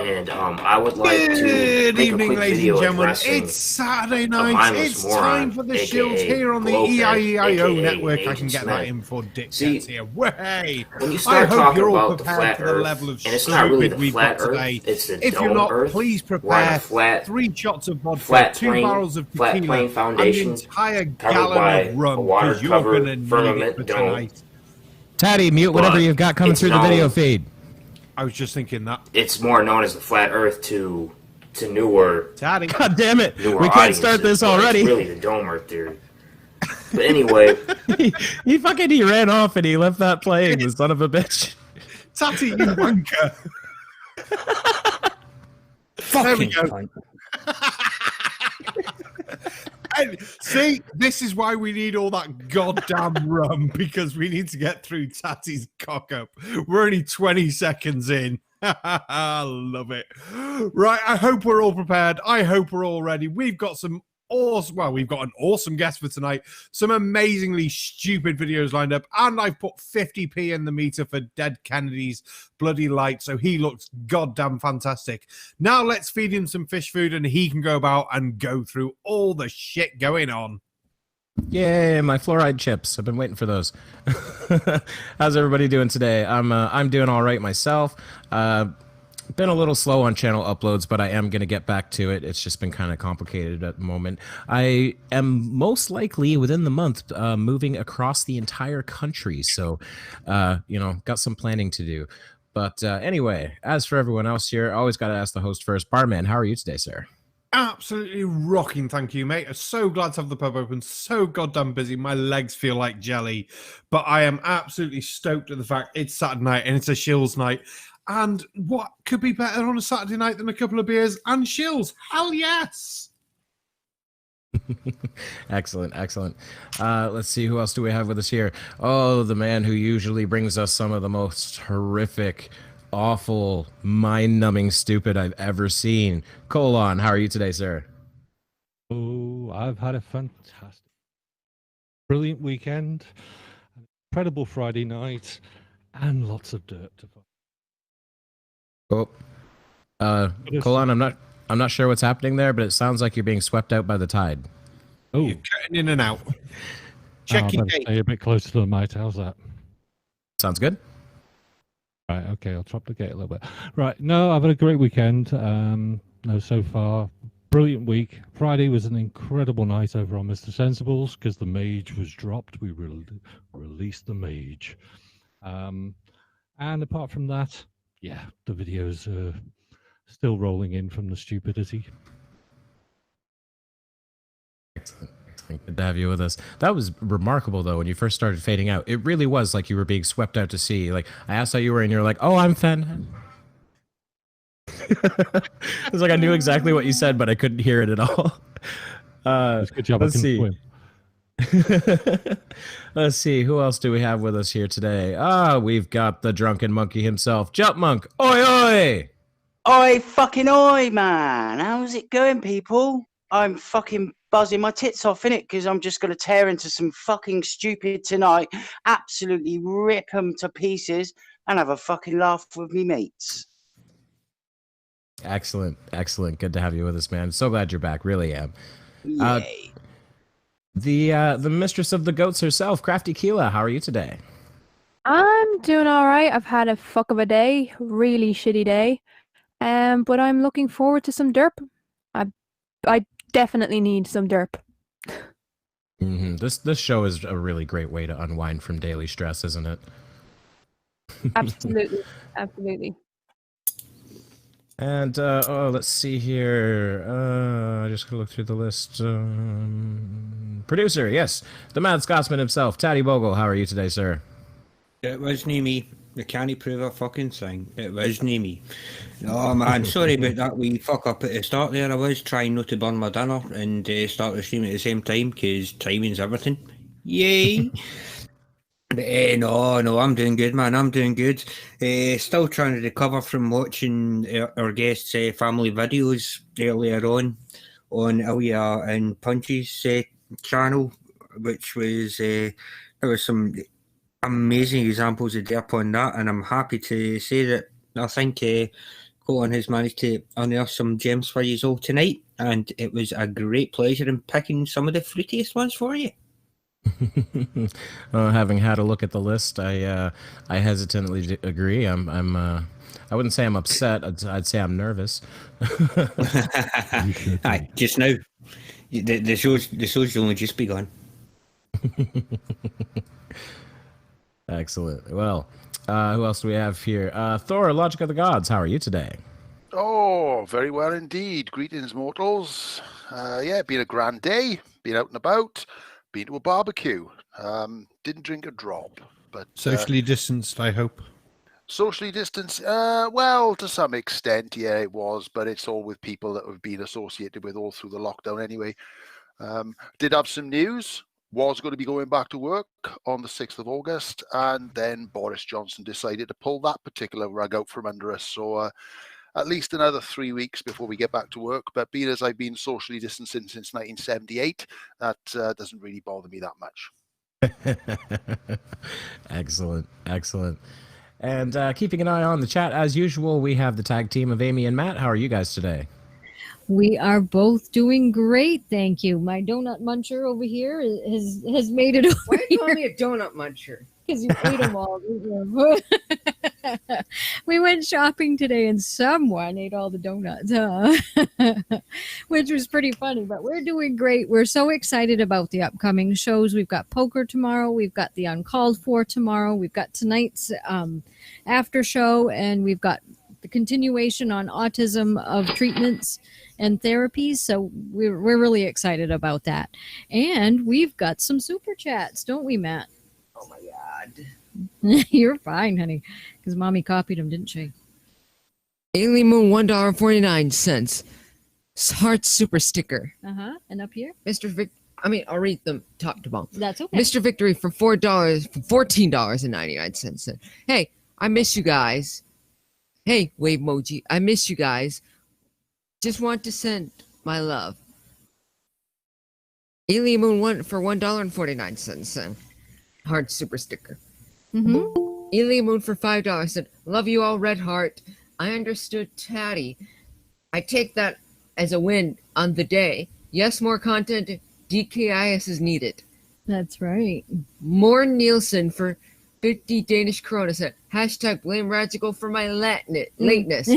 and I would like to Good make evening, a quick ladies video and gentlemen. addressing It's Saturday a night. mindless It's time moron, for the aka Shills here on the Blowfed, EiE aka Network. I can Agent get Smith. that in for Dick See, gets here. Way! when you I start hope talking you're all about the prepared flat for the Earth, level of and it's not really stupid the we've flat got Earth, today. it's the If dome you're not, Earth. please We're on a prepare flat, 3 shots of vodka, flat 2 plane, barrels of flat tequila, plane and the foundation, entire covered gallon by of rum, a because you're going to water-covered need it firmament for dome. tonight. Tatty, mute whatever But you've got coming it's through the video known- feed. I was just thinking that. It's more known as the flat Earth to newer Tatty. God damn it. newer We can't start audiences, this but already. It's really the dome Earth theory. But anyway, he ran off and he left that playing, the son of a bitch. Tatty, you wanker. There we go. And see, this is why we need all that goddamn rum, because we need to get through Tatty's cock up. We're only 20 seconds in. I love it. Right, I hope we're all prepared. I hope we're all ready. We've got some awesome, well, we've got an awesome guest for tonight. Some amazingly stupid videos lined up, and I've put 50p in the meter for Dead Kennedy's bloody light, so he looks goddamn fantastic. Now let's feed him some fish food, and he can go about and go through all the shit going on. Yay, my fluoride chips. I've been waiting for those. How's everybody doing today? I'm doing all right myself. Been a little slow on channel uploads, but I am going to get back to it. It's just been kind of complicated at the moment. I am most likely within the month moving across the entire country, so got some planning to do. But anyway, as for everyone else here, I always got to ask the host first. Barman, how are you today, sir? Absolutely rocking, thank you, mate. I'm so glad to have the pub open. So goddamn busy. My legs feel like jelly, but I am absolutely stoked at the fact it's Saturday night and it's a Shills night. And what could be better on a Saturday night than a couple of beers and Shills? Hell yes! Excellent, excellent. Let's see, who else do we have with us here? Oh, the man who usually brings us some of the most horrific, awful, mind-numbing stupid I've ever seen. Colon, how are you today, sir? Oh, I've had a fantastic, brilliant weekend, an incredible Friday night, and lots of dirt to find. Colon, I'm not sure what's happening there, but it sounds like you're being swept out by the tide. Oh, You're cutting in and out. Check your date. stay a bit closer to the mic. How's that? Sounds good. Right, okay, I'll drop the gate a little bit. Right, no, I've had a great weekend. So far, brilliant week. Friday was an incredible night over on Mr. Sensibles because the mage was dropped. We released the mage. And apart from that, yeah, the videos are still rolling in from the stupidity. Excellent. Good to have you with us. That was remarkable, though, when you first started fading out. It really was like you were being swept out to sea. Like, I asked how you were, and you're like, oh, I'm fan. It was like I knew exactly what you said, but I couldn't hear it at all. Good job. Let's see. Let's see. Who else do we have with us here today? We've got the drunken monkey himself, Jutmonk. Oi, oi! Oi, fucking oi, man. How's it going, people? I'm fucking buzzing my tits off, innit? Because I'm just going to tear into some fucking stupid tonight, absolutely rip them to pieces, and have a fucking laugh with me mates. Excellent, excellent. Good to have you with us, man. So glad you're back. Really am. Yay. The mistress of the goats herself, Krafty Keelah. How are you today? I'm doing all right. I've had a fuck of a day, really shitty day, but I'm looking forward to some derp. I definitely need some derp. Mm-hmm. This show is a really great way to unwind from daily stress, isn't it? Absolutely, absolutely. And let's see here. I just gotta look through the list. Producer, yes, the Mad Scotsman himself, Tattie-Bogle. How are you today, sir? It wasn't me. You can't prove a fucking thing. It wasn't me. Oh man, sorry about that wee fuck up at the start there. I was trying not to burn my dinner and start the stream at the same time because timing's everything. Yay! But no, I'm doing good, man. I'm doing good. Still trying to recover from watching our guests' family videos earlier on Ilya and Punch's channel, which was there was some amazing examples of derp on that, and I'm happy to say that I think Colin has managed to unearth some gems for you all tonight, and it was a great pleasure in picking some of the fruitiest ones for you. Having had a look at the list, I hesitantly agree. I wouldn't say I'm upset. I'd say I'm nervous. Aye, just now. The show's only just begun. Excellent. Well, who else do we have here? Thor, Logic of the Gods. How are you today? Oh, very well indeed. Greetings, mortals. Yeah, been a grand day. Been out and about. Been to a barbecue. Didn't drink a drop, but Socially distanced, I hope. socially distanced. Well, to some extent, yeah, it was, but it's all with people that have been associated with all through the lockdown anyway. Did have some news. Was going to be going back to work on the 6th of August, and then Boris Johnson decided to pull that particular rug out from under us. So at least another 3 weeks before we get back to work. But being as I've been socially distancing since 1978, that doesn't really bother me that much. Excellent. And keeping an eye on the chat, as usual, we have the tag team of Amy and Matt. How are you guys today? We are both doing great, thank you. My donut muncher over here has made it over. Why do you call me a donut muncher? Because you ate them all. Didn't you? We went shopping today and someone ate all the donuts, which was pretty funny. But we're doing great. We're so excited about the upcoming shows. We've got poker tomorrow. We've got the Uncalled For tomorrow. We've got tonight's after show, and we've got the continuation on autism of treatments and therapies. So we're really excited about that. And we've got some super chats, don't we, Matt? Oh my god. You're fine, honey, because mommy copied them, didn't she? Alien Moon, $1.49. Heart super sticker. And up here? Mr. Vic, I'll read them top to bottom. That's okay. Mr. Victory for $14.99. Hey, I miss you guys. Hey, wave emoji. I miss you guys. Just want to send my love. Alien Moon 1 for $1.49. Heart super sticker. Alien Moon for $5 said, love you all, Red Heart. I understood Tatty. I take that as a win on the day. Yes, more content. DKIS is needed. That's right. More Nielsen for 50 Danish krona said, hashtag blame Radical for my lateness.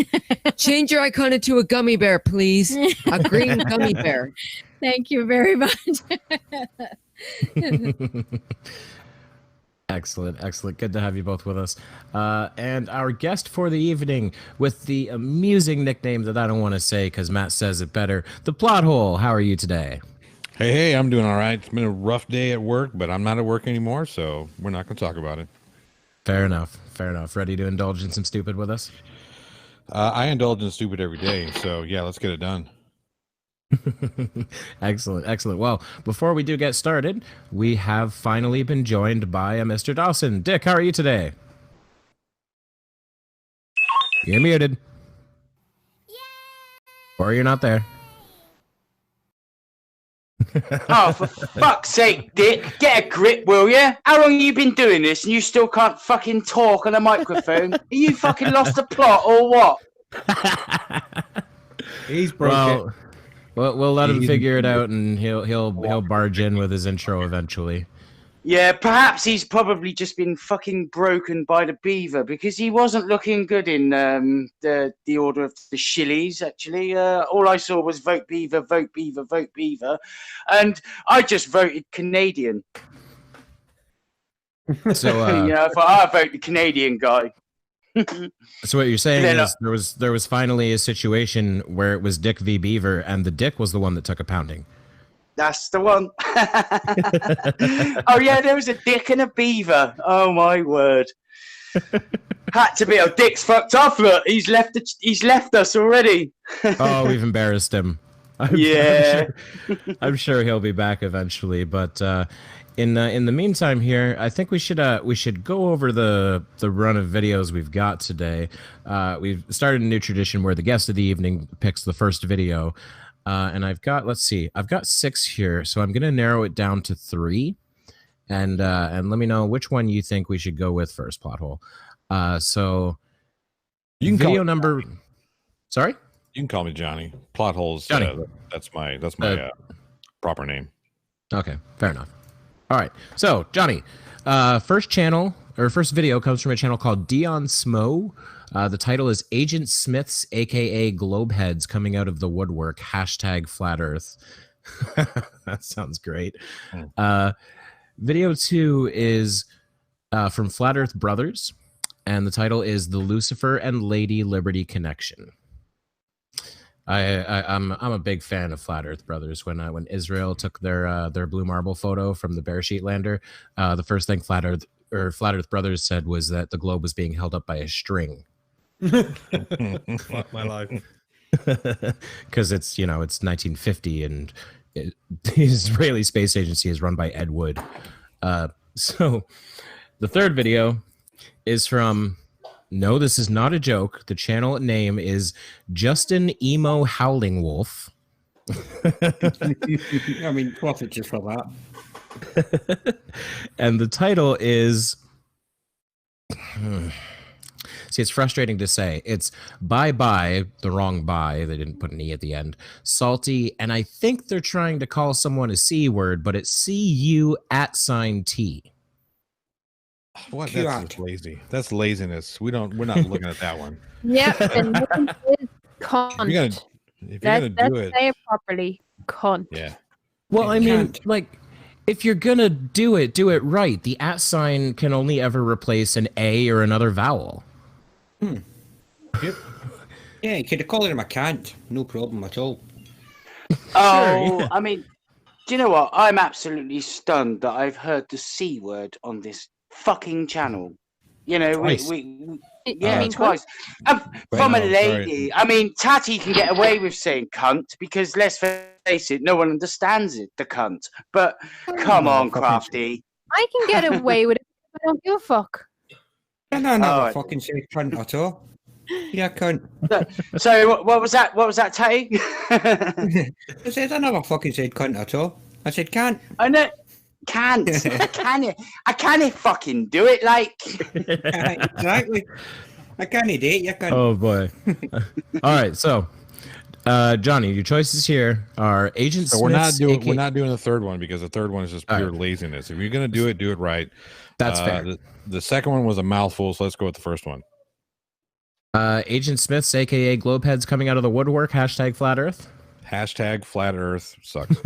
Change your icon into a gummy bear, please. A green gummy bear. Thank you very much. Excellent. Good to have you both with us. And our guest for the evening with the amusing nickname that I don't want to say because Matt says it better, the Plot Hole. How are you today? Hey, I'm doing all right. It's been a rough day at work, but I'm not at work anymore, so we're not going to talk about it. Fair enough. Ready to indulge in some stupid with us? I indulge in stupid every day, so yeah, let's get it done. Excellent. Well, before we do get started, we have finally been joined by a Mr. Dawson. Dick, how are you today? You're muted. Or you're not there. Oh, for fuck's sake, Dick, get a grip, will you? How long have you been doing this and you still can't fucking talk on a microphone? Are you fucking lost the plot or what? He's broke. Well, we'll let him figure it out, and he'll barge in with his intro eventually. Yeah, perhaps he's probably just been fucking broken by the beaver because he wasn't looking good in the order of the Shills, actually. All I saw was vote beaver, vote beaver, vote beaver. And I just voted Canadian. So, I thought, I vote the Canadian guy. So what you're saying is there was finally a situation where it was Dick v. Beaver, and the Dick was the one that took a pounding. That's the one. Oh yeah, there was a Dick and a beaver. Oh my word! Had to be. Oh, Dick's fucked off. Look, he's left us already. Oh, we've embarrassed him. I'm sure he'll be back eventually. But in the meantime, here, I think we should go over the run of videos we've got today. We've started a new tradition where the guest of the evening picks the first video. And I've got 6 here, so I'm going to narrow it down to 3, and let me know which one you think we should go with first, Plot Hole. So You can video call number. Sorry? You can call me Johnny. Plot holes. Johnny. That's my proper name. Okay, fair enough. All right. So, Johnny, first video comes from a channel called Dion Smo. The title is Agent Smiths, aka Globeheads, coming out of the woodwork. # Flat Earth. That sounds great. Video 2 is from Flat Earth Brothers, and the title is The Lucifer and Lady Liberty Connection. I'm a big fan of Flat Earth Brothers. When Israel took their blue marble photo from the Beresheet lander, the first thing Flat Earth Brothers said was that the globe was being held up by a string. Fuck my life. Because it's 1950 and the Israeli Space Agency is run by Ed Wood. So the third video is from, no, this is not a joke. The channel name is Justin Emo Howling Wolf. I mean, profit just for that. And the title is... See, it's frustrating to say. It's bye-bye, the wrong bye. They didn't put an E at the end. Salty, and I think they're trying to call someone a C word, but it's CU@T. What? That's just lazy. That's laziness. We're not looking at that one. Yep, and is cunt. If you're gonna do it, say it properly. Cunt. Yeah. Well, I mean, like, if you're gonna do it right. The @ sign can only ever replace an A or another vowel. Yep. Yeah, you could call him a cant. No problem at all. Oh, Sure, yeah. I mean, do you know what? I'm absolutely stunned that I've heard the C word on this fucking channel. You know, Twice. Twice. From a lady. I mean, Tatty can get away with saying cunt because, let's face it, no one understands it, the cunt. But come on, Krafty. I can get away with it. I don't give a fuck. I never fucking said cunt at all. Yeah, cunt. So what was that? What was that, Tatty? I never fucking said cunt at all. I said can't. I know. Can't. I can't fucking do it, like. Exactly. I can't do it. You can't. Oh boy. All right, so Johnny, your choices here are Agent So Smith's we're not doing the third one because the third one is just pure laziness. If you're gonna do it right. That's fair. The second one was a mouthful, so let's go with the first one. Agent Smith's, aka Globeheads, coming out of the woodwork. # Flat Earth. # Flat Earth sucks.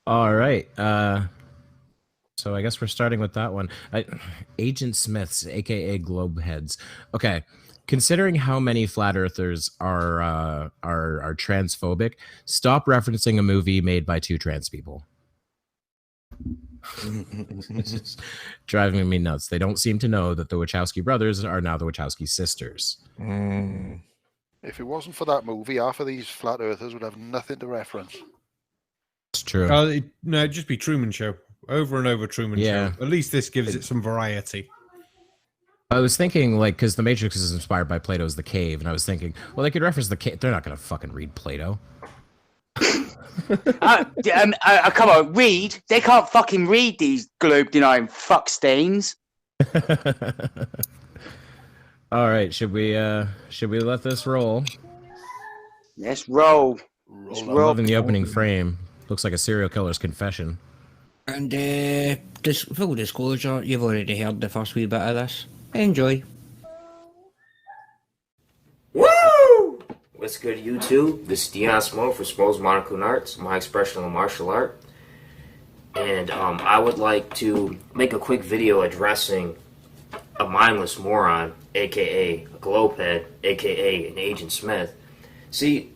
All right. So I guess we're starting with that one. Agent Smith's, aka Globeheads. Okay. Considering how many flat earthers are transphobic, stop referencing a movie made by 2 trans people. It's just driving me nuts. They don't seem to know that the Wachowski brothers are now the Wachowski sisters. If it wasn't for that movie, half of these flat earthers would have nothing to reference. It's true. No, it'd just be Truman Show. Over and over Truman Show. At least this gives it some variety. I was thinking, like, because The Matrix is inspired by Plato's The Cave, and I was thinking, well, they could reference the cave. They're not going to fucking read Plato. Come on, read. They can't fucking read these globe-denying fuck stains. All right, should we let this roll? Let's roll. I'm loving the opening frame. Looks like a serial killer's confession. And full disclosure, you've already heard the first wee bit of this. Enjoy. Woo! What's good, YouTube? This is Dion Smo for Smo's Monoclone Arts, my expressional martial art. And I would like to make a quick video addressing a mindless moron, aka a globehead, aka an Agent Smith. See,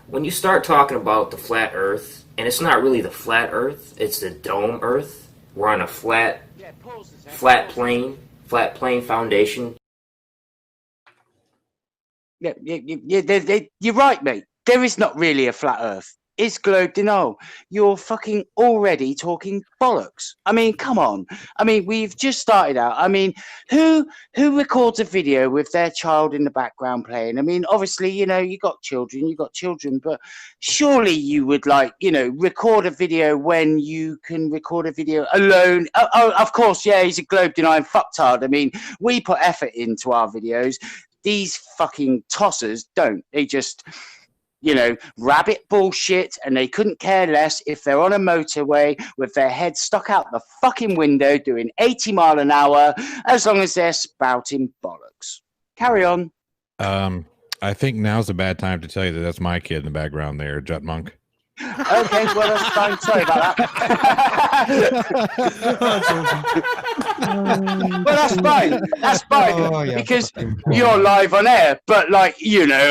when you start talking about the flat earth, and it's not really the flat earth, it's the dome earth. We're on a flat plane foundation. Yeah, you're right, mate. There is not really a flat earth. It's globe denial. You're fucking already talking bollocks. I mean, come on. I mean, we've just started out. I mean, who records a video with their child in the background playing? I mean, obviously, you got children, but surely you would record a video when you can record a video alone. Oh, of course, yeah, he's a globe denying fucktard. I mean, we put effort into our videos. These fucking tossers don't. They just rabbit bullshit, and they couldn't care less if they're on a motorway with their head stuck out the fucking window doing 80 mile an hour, as long as they're spouting bollocks. Carry on. I think now's a bad time to tell you that that's my kid in the background there, Jutmonk. Okay, well, that's fine. Sorry about that. Well, that's fine. That's fine because you're live on air. But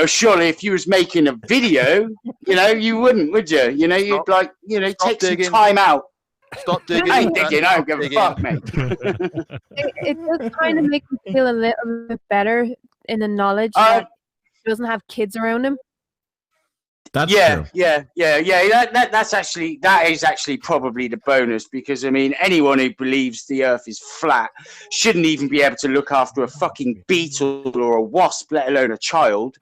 surely if you was making a video, you wouldn't, would you? You'd take some time out. Stop digging. I ain't digging. I don't give a fuck, mate. It does kind of make me feel a little bit better in the knowledge that he doesn't have kids around him. That's true. Yeah. That is actually probably the bonus, because I mean, anyone who believes the Earth is flat shouldn't even be able to look after a fucking beetle or a wasp, let alone a child.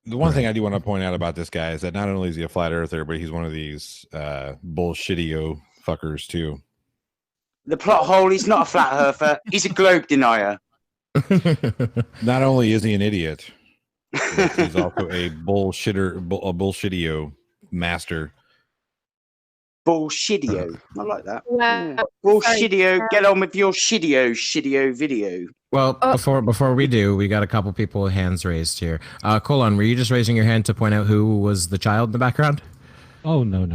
The one thing I do want to point out about this guy is that not only is he a flat earther, but he's one of these bullshitio fuckers too. The plot hole. He's not a flat earther. He's a globe denier. Not only is he an idiot, he's also a bullshitio master. Bullshitio. I like that. Wow. Bullshitio. Get on with your shitio video. Well, before we do, we got a couple people with hands raised here. Colon, were you just raising your hand to point out who was the child in the background? Oh, no.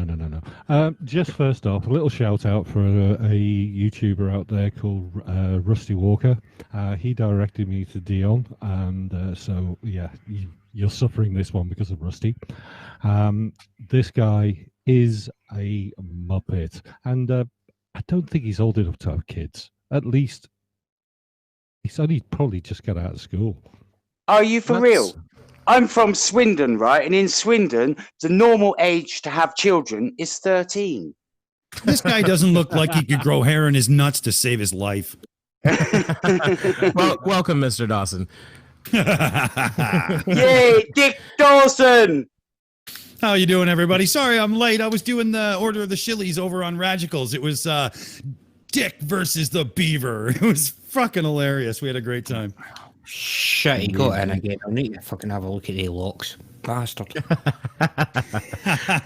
Just first off, a little shout out for a YouTuber out there called Rusty Walker. He directed me to Dion, and so, yeah, you're suffering this one because of Rusty. This guy is a muppet, and I don't think he's old enough to have kids. At least, he's only probably just got out of school. Are you for real? I'm from Swindon, right? And in Swindon, the normal age to have children is 13. This guy doesn't look like he could grow hair in his nuts to save his life. Well, welcome, Mr. Dawson. Yay, Dick Dawson! How you doing, everybody? Sorry I'm late. I was doing the Order of the Shillies over on Radicals. It was Dick versus the Beaver. It was fucking hilarious. We had a great time. Shit, he got in again. I need to fucking have a look at the locks. Bastard.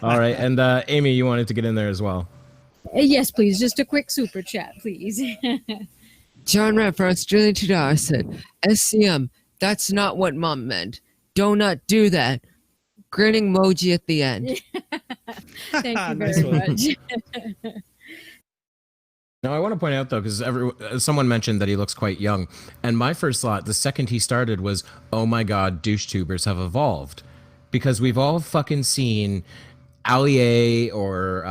All right, and Amy, you wanted to get in there as well. Yes, please. Just a quick super chat, please. John Red for Australia to Dawson. SCM, that's not what Mom meant. Do not do that. Grinning emoji at the end. Thank you very much. Now, I want to point out, though, because someone mentioned that he looks quite young. And my first thought, the second he started, was, oh my God, douche tubers have evolved. Because we've all fucking seen EiE or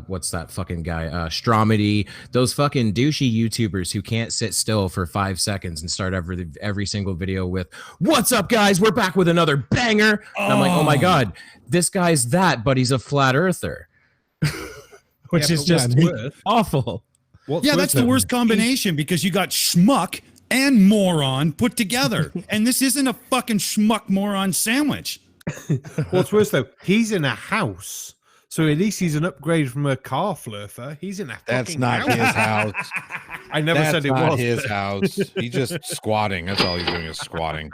what's that fucking guy? Stromedy. Those fucking douchey YouTubers who can't sit still for 5 seconds and start every single video with, what's up, guys? We're back with another banger. And I'm like, oh my God, this guy's that, but he's a flat earther. Which is just awful. Yeah, that's the worst combination, because you got schmuck and moron put together. And this isn't a fucking schmuck moron sandwich. What's worse, though, he's in a house. So at least he's an upgrade from a car flirter. He's in a That's fucking not house. his house. I never said it not was. his house. He's just squatting. That's all he's doing is squatting.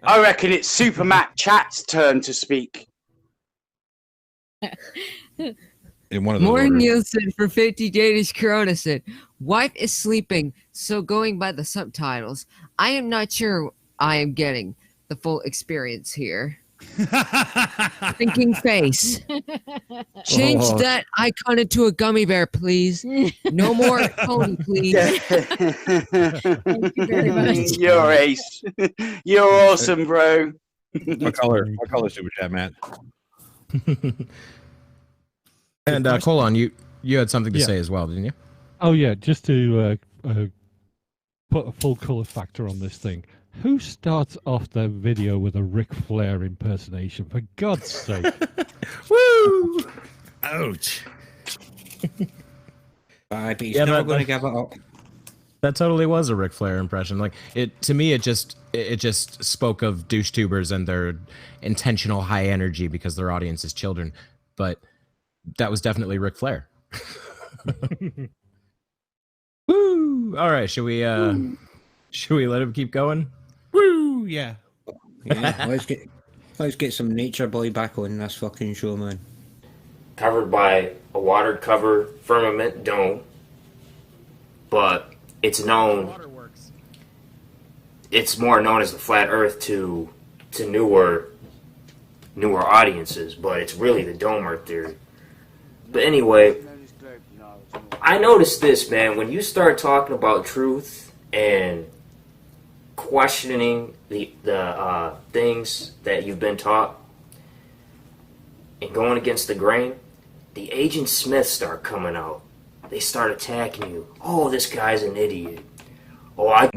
I reckon it's Super Matt Chat's turn to speak. In one of those Morning orders. Nielsen for 50 Danish Corona said, wife is sleeping, so going by the subtitles, I am not sure I am getting the full experience here. Thinking face. Change that icon into a gummy bear, please. No more pony, please. Thank you very much. You're ace. You're awesome, bro. What color super chat, Matt? And Colon, you had something to say as well, didn't you? Oh, yeah, just to put a full color factor on this thing. Who starts off their video with a Ric Flair impersonation? For God's sake! Woo! Ouch. But he's never going to give it up. That totally was a Ric Flair impression. Like to me, it just spoke of douche tubers and their intentional high energy because their audience is children. But that was definitely Ric Flair. Woo! All right, should we let him keep going? Woo! Yeah. Yeah, let's get some Nature Boy back on this fucking show, man. Covered by a water cover firmament dome, but it's more known as the flat Earth to newer audiences, but it's really the dome Earth theory. But anyway, I noticed this, man, when you start talking about truth and questioning the things that you've been taught and going against the grain, the Agent Smiths start coming out. They start attacking you. Oh, this guy's an idiot. Oh,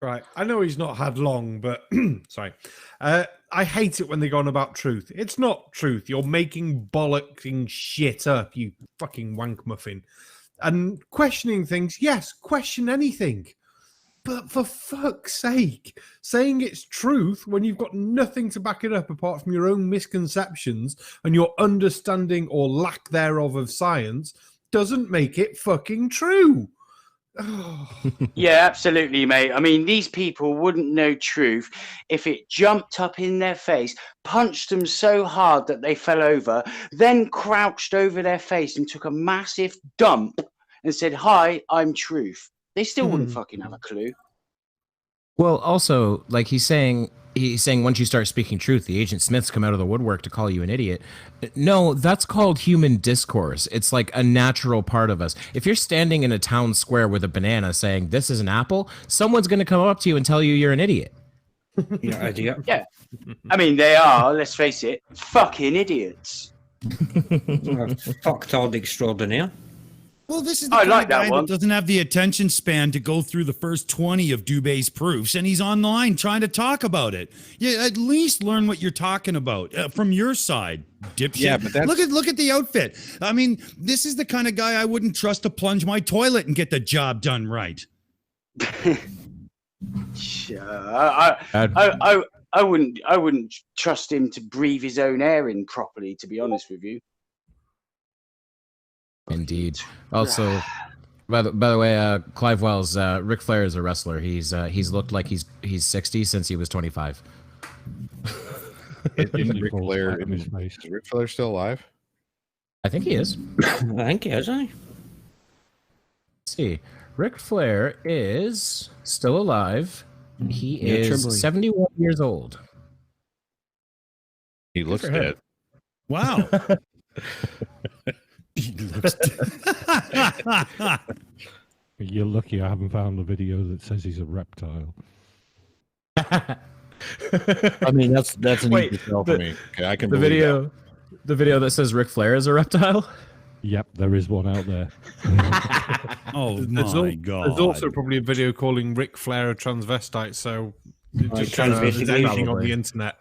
Right, I know he's not had long, but sorry. I hate it when they go on about truth. It's not truth. You're making bollocking shit up, you fucking wank muffin. And questioning things, yes, question anything. But for fuck's sake, saying it's truth when you've got nothing to back it up apart from your own misconceptions and your understanding or lack thereof of science doesn't make it fucking true. Yeah, absolutely, mate. I mean, these people wouldn't know truth if it jumped up in their face, punched them so hard that they fell over, then crouched over their face and took a massive dump and said, "Hi, I'm truth." They still wouldn't fucking have a clue. Well, also, like he's saying once you start speaking truth, the Agent Smiths come out of the woodwork to call you an idiot. No, that's called human discourse. It's like a natural part of us. If you're standing in a town square with a banana saying, "This is an apple," someone's going to come up to you and tell you you're an idiot. Yeah. I mean, they are, let's face it, fucking idiots. Fucktard extraordinaire. Well, this is the kind of guy that doesn't have the attention span to go through the first 20 of Dubé's proofs, and he's online trying to talk about it. Yeah, at least learn what you're talking about from your side, dipshit. Yeah, but that's... Look at the outfit. I mean, this is the kind of guy I wouldn't trust to plunge my toilet and get the job done right. I wouldn't trust him to breathe his own air in properly, to be honest with you. Indeed. Also, by the way, Clive Wells, Ric Flair is a wrestler. He's looked like he's 60 since he was 25. Is Ric Flair still alive? I think he is. I think he is, Let's see. Ric Flair is still alive. He is 71 years old. He looks dead. Wow. You're lucky I haven't found the video that says he's a reptile. I mean, that's an easy tell for me. Okay, I can the believe video that says Ric Flair is a reptile. Yep, there is one out there. Oh my God! There's also probably a video calling Ric Flair a transvestite. So just transvestigation on the internet.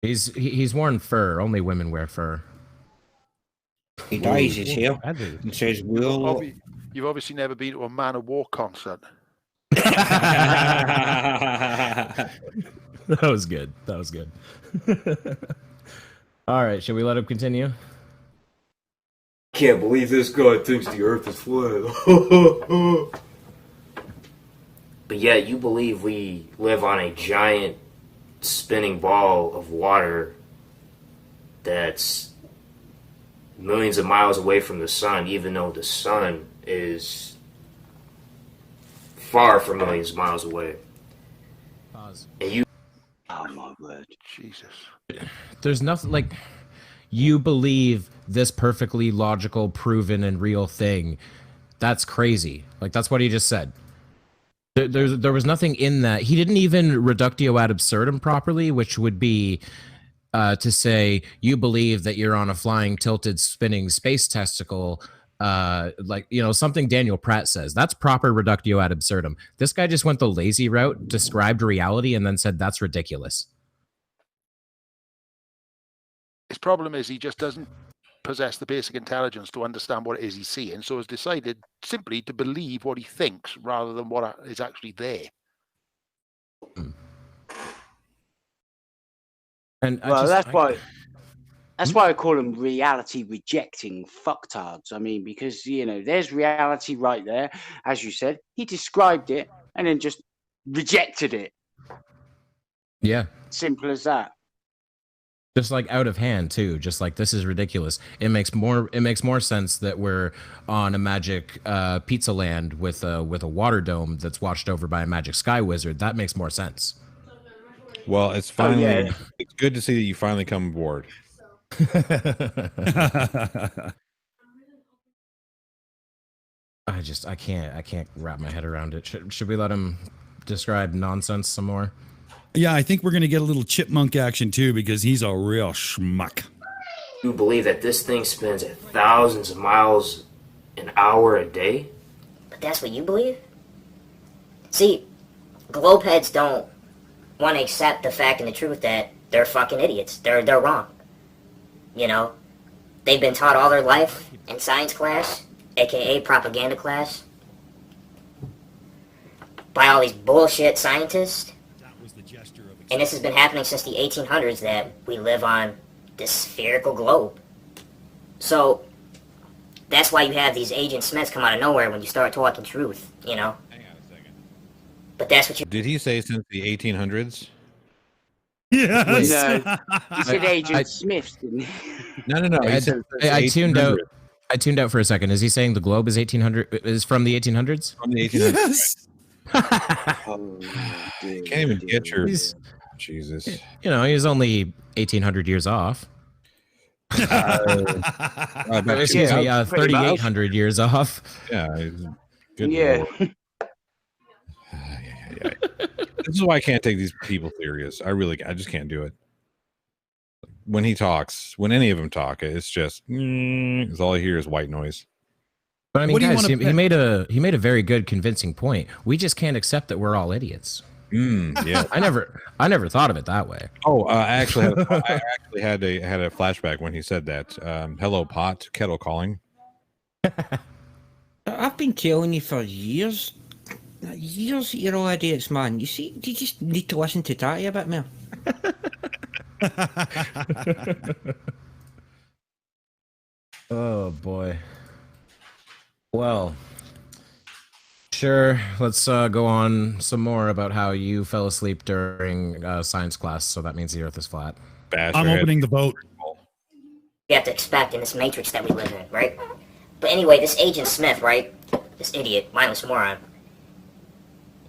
He's worn fur. Only women wear fur. He dyes his hair and says, "Well." You've obviously never been to a Man of War concert. That was good. All right, should we let him continue? Can't believe this guy thinks the Earth is flat. But yet you believe we live on a giant spinning ball of water that's millions of miles away from the sun, even though the sun is far from millions of miles away. Pause. And you... Oh my word. Jesus. There's nothing like... You believe this perfectly logical, proven, and real thing. That's crazy. Like, that's what he just said. There was nothing in that. He didn't even reductio ad absurdum properly, which would be to say you believe that you're on a flying, tilted, spinning space testicle like, you know, something Daniel Pratt says. That's proper reductio ad absurdum. This guy just went the lazy route, described reality, and then said that's ridiculous. His problem is he just doesn't possess the basic intelligence to understand what it is he's seeing, so has decided simply to believe what he thinks rather than what is actually there. And well, that's why I call them reality rejecting fucktards. I mean, because, you know, there's reality right there. As you said, he described it and then just rejected it. Yeah. Simple as that. Just like out of hand too. Just like, this is ridiculous. It makes more sense that we're on a magic pizza land with a water dome that's watched over by a magic sky wizard. That makes more sense. Well, it's finally it's good to see that you finally come aboard. I can't wrap my head around it. Should we let him describe nonsense some more? Yeah, I think we're gonna get a little chipmunk action too, because he's a real schmuck. You believe that this thing spins at thousands of miles an hour a day? But that's what you believe? See, globeheads don't want to accept the fact and the truth that they're fucking idiots. They're wrong. You know? They've been taught all their life in science class, aka propaganda class, by all these bullshit scientists. And this has been happening since the 1800s, that we live on this spherical globe. So that's why you have these Agent Smiths come out of nowhere when you start talking truth, you know? Hang on a second. But that's what you... Did he say since the 1800s? Yeah. No, he said Agent Smiths, didn't he? No. I tuned out. I tuned out for a second. Is he saying the globe is 1800? Is from the 1800s? From the 1800s. Yes. You can't even get your... Jesus. You know, he's only 1,800 years off. Excuse me, 3,800 years off. Yeah. Good Lord. This is why I can't take these people serious. I just can't do it. When he talks, when any of them talk, it's just because all I hear is white noise. But I mean, guys, he made a very good, convincing point. We just can't accept that we're all idiots. Yeah, I never thought of it that way. Oh, I actually had a flashback when he said that. Hello, pot, kettle calling. I've been telling you for years that you're all idiots, man. You see, you just need to listen to Tatty a bit more. Oh boy. Well, sure. Let's go on some more about how you fell asleep during science class. So that means the Earth is flat. I'm opening the vote. You have to expect in this matrix that we live in, right? But anyway, this Agent Smith, right? This idiot, mindless moron.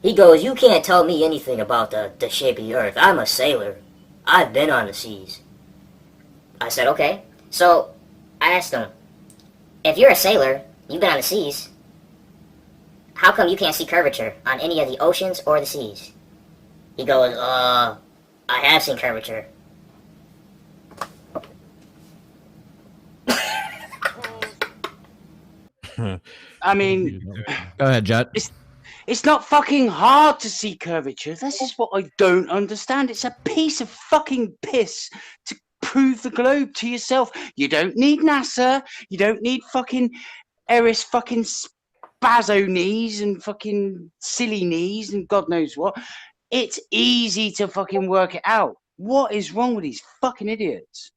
He goes, "You can't tell me anything about the shape of the Earth. I'm a sailor. I've been on the seas." I said, okay. So I asked him, if you're a sailor, you've been on the seas, how come you can't see curvature on any of the oceans or the seas? He goes, I have seen curvature. I mean... Go ahead, Jut. It's not fucking hard to see curvature. This is what I don't understand. It's a piece of fucking piss to prove the globe to yourself. You don't need NASA. You don't need fucking Eris fucking spazzo knees and fucking silly knees and God knows what. It's easy to fucking work it out. What is wrong with these fucking idiots?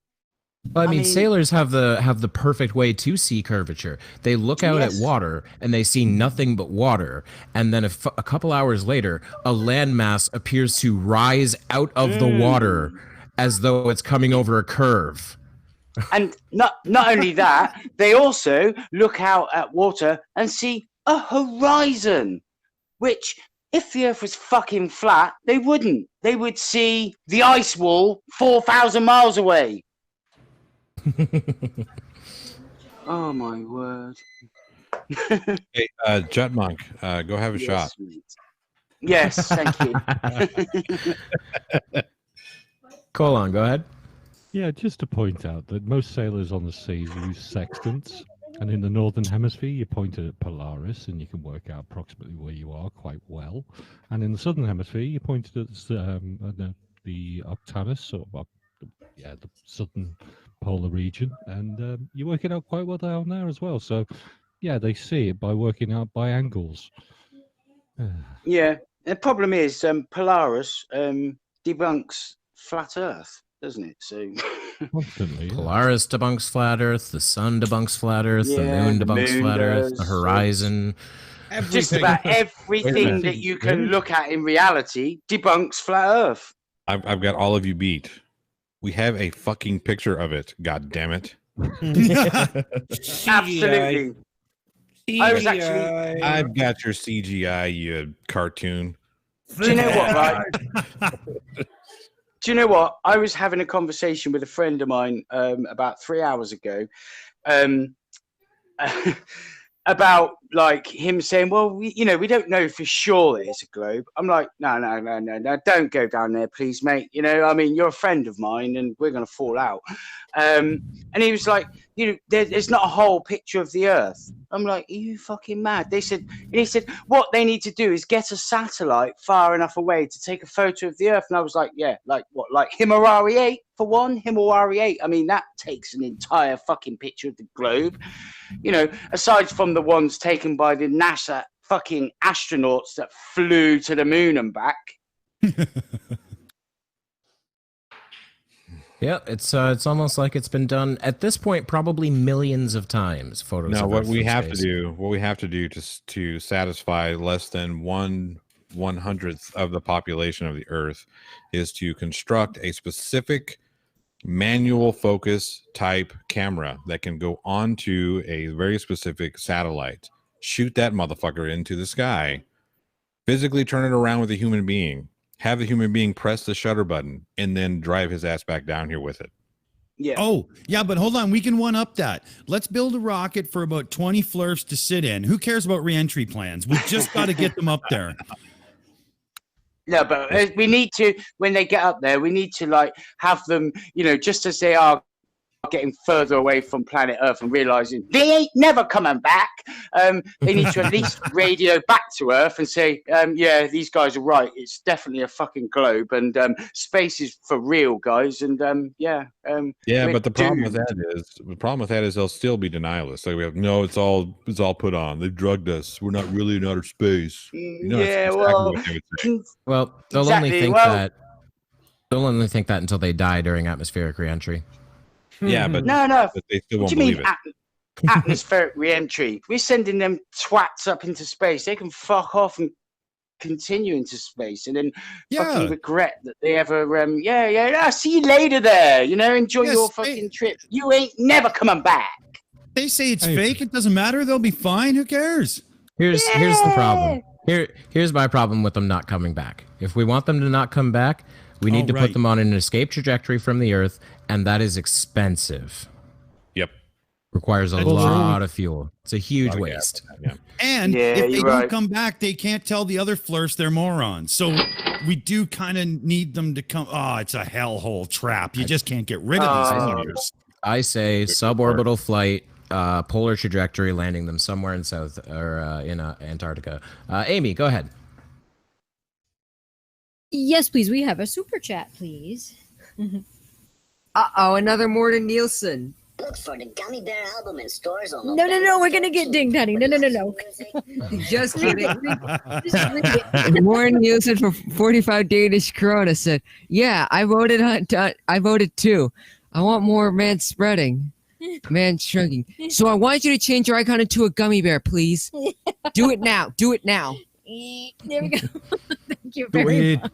Well, I mean, sailors have the perfect way to see curvature. They look out at water and they see nothing but water, and then a couple hours later, a landmass appears to rise out of the water as though it's coming over a curve. And not only that, they also look out at water and see a horizon, which, if the Earth was fucking flat, they wouldn't. They would see the ice wall 4,000 miles away. Oh my word. Hey, Jutmonk, go have a shot. Mate. Yes, thank you. Colon, go ahead. Yeah, just to point out that most sailors on the seas use sextants. And in the northern hemisphere, you point at Polaris, and you can work out approximately where you are quite well. And in the southern hemisphere, you pointed at the Octanus, the southern polar region, and you work it out quite well down there as well. So, yeah, they see it by working out by angles. Yeah, the problem is Polaris debunks flat Earth, doesn't it? So constantly, Polaris debunks flat Earth, the sun debunks flat Earth, the Yeah, moon the debunks moon flat Earth, the does. horizon. just about everything that you can look at in reality debunks flat Earth. I've got all of you beat. We have a fucking picture of it. God damn it! Absolutely. I was actually. I've got your CGI, you cartoon. Do you know what, right? Do you know what? I was having a conversation with a friend of mine about 3 hours ago about like him saying, well, we don't know for sure that it's a globe. I'm like, no, don't go down there, please, mate. I mean, you're a friend of mine and we're going to fall out. And he was like, there's not a whole picture of the Earth. I'm like, are you fucking mad? He said, what they need to do is get a satellite far enough away to take a photo of the Earth. And I was like, yeah, like what? Like Himawari 8 for one? Himawari 8. I mean, that takes an entire fucking picture of the globe. Aside from the ones taken by the NASA fucking astronauts that flew to the moon and back. Yeah, it's almost like it's been done at this point probably millions of times. Photos. Now, of what Earth we from have space. to do to satisfy less than 1/100th of the population of the Earth is to construct a specific manual focus type camera that can go onto a very specific satellite, shoot that motherfucker into the sky, physically turn it around with a human being, have the human being press the shutter button, and then drive his ass back down here with it. Yeah. Oh, yeah, but hold on. We can one up that. Let's build a rocket for about 20 flurfs to sit in. Who cares about reentry plans? We just got to get them up there. No, but we need to, when they get up there, we need to like have them, just as they are getting further away from planet Earth and realizing they ain't never coming back. They need to at least radio back to Earth and say, yeah, these guys are right. It's definitely a fucking globe, and space is for real, guys. And yeah, but the problem with that is they'll still be denialists. Like we have no, it's all put on. They've drugged us. We're not really in outer space. Yeah, well, they'll only think that. They'll only think that until they die during atmospheric reentry. Yeah, but no. But they still What won't do you believe mean it. atmospheric re-entry? We're sending them twats up into space. They can fuck off and continue into space, and then fucking regret that they ever. See you later. There, enjoy your fucking trip. You ain't never coming back. They say it's fake. It doesn't matter. They'll be fine. Who cares? Here's the problem. Here's my problem with them not coming back. If we want them to not come back, we need to put them on an escape trajectory from the Earth, and that is expensive. Yep. Requires a lot of fuel. It's a huge waste. Yeah. And if they don't come back, they can't tell the other flirts they're morons. So we do kind of need them to come. Oh, it's a hellhole trap. You just can't get rid of these fuckers. I say suborbital flight, polar trajectory, landing them somewhere in South or in Antarctica. Aimee, go ahead. Yes, please. We have a super chat, please. Uh-oh, another Morten Nielsen. Look for the Gummy Bear album in stores on No. We're going to get ding, Daddy. No. Just kidding. Morten Nielsen for 45 Danish Corona said, yeah, I voted too. I want more man spreading. Man shrugging. So I want you to change your icon into a gummy bear, please. Do it now. There we go. Thank you very much.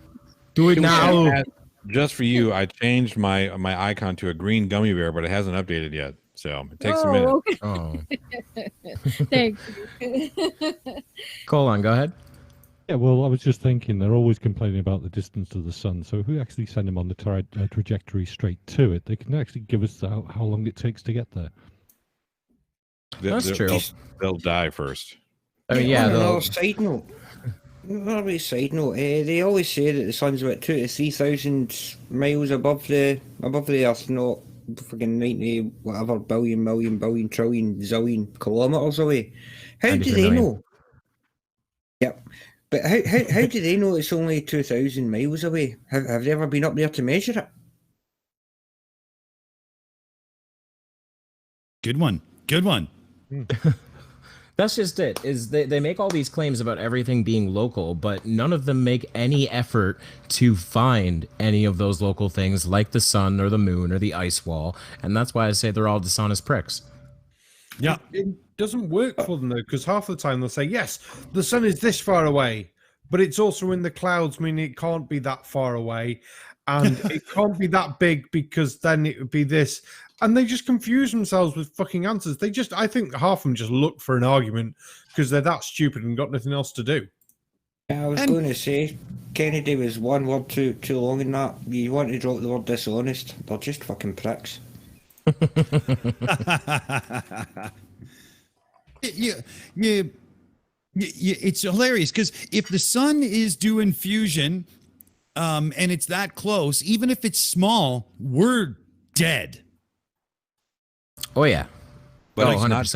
Do it now. Just for you, I changed my icon to a green gummy bear, but it hasn't updated yet, so it takes a minute. Okay. Oh. Thanks. Colin, go ahead. Yeah, well, I was just thinking they're always complaining about the distance of the sun. So if we actually send them on the trajectory straight to it, they can actually give us how long it takes to get there. That's true. They'll die first. I mean, yeah. Side note. They always say that the sun's about 2,000 to 3,000 miles above the Earth, not fucking 90 whatever billion, million, billion, trillion, zillion kilometers away. How do they know? Yep. But how do they know it's only 2,000 miles away? Have they ever been up there to measure it? Good one. Good one. That's just it. Is they make all these claims about everything being local, but none of them make any effort to find any of those local things like the sun or the moon or the ice wall. And that's why I say they're all dishonest pricks. Yeah. It doesn't work for them, though, because half the time they'll say, yes, the sun is this far away, but it's also in the clouds, meaning it can't be that far away. And it can't be that big because then it would be this. And they just confuse themselves with fucking answers. I think half of them just look for an argument because they're that stupid and got nothing else to do. I was going to say, Kennedy was one word too long in that. You want to drop the word dishonest. They're just fucking pricks. It's hilarious because if the sun is doing fusion and it's that close, even if it's small, we're dead. Oh yeah, But it's 100%. not.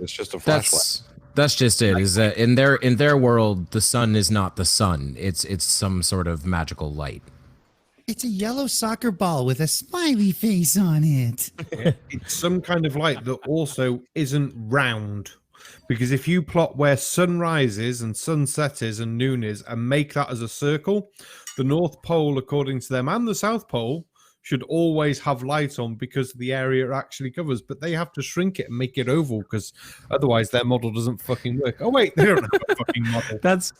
It's just a flashlight. That's just it. Is that in their world, the sun is not the sun. It's some sort of magical light. It's a yellow soccer ball with a smiley face on it. It's some kind of light that also isn't round. Because if you plot where sun rises and sunset is and noon is and make that as a circle, the North Pole, according to them, and the South Pole should always have light on because of the area it actually covers. But they have to shrink it and make it oval because otherwise their model doesn't fucking work. Oh, wait, they don't have a fucking model. That's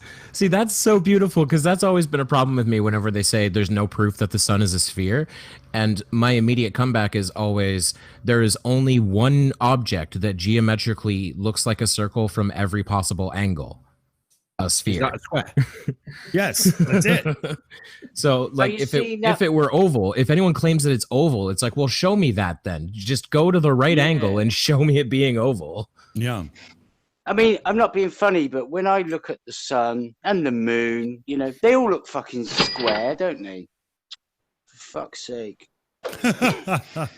so beautiful because that's always been a problem with me whenever they say there's no proof that the sun is a sphere. And my immediate comeback is always there is only one object that geometrically looks like a circle from every possible angle. A sphere. Is that a square? Yes, that's it. So, like, if it were oval, if anyone claims that it's oval, it's like, well, show me that then. Just go to the right angle and show me it being oval. Yeah. I mean, I'm not being funny, but when I look at the sun and the moon, you know, they all look fucking square, don't they? For fuck's sake. I've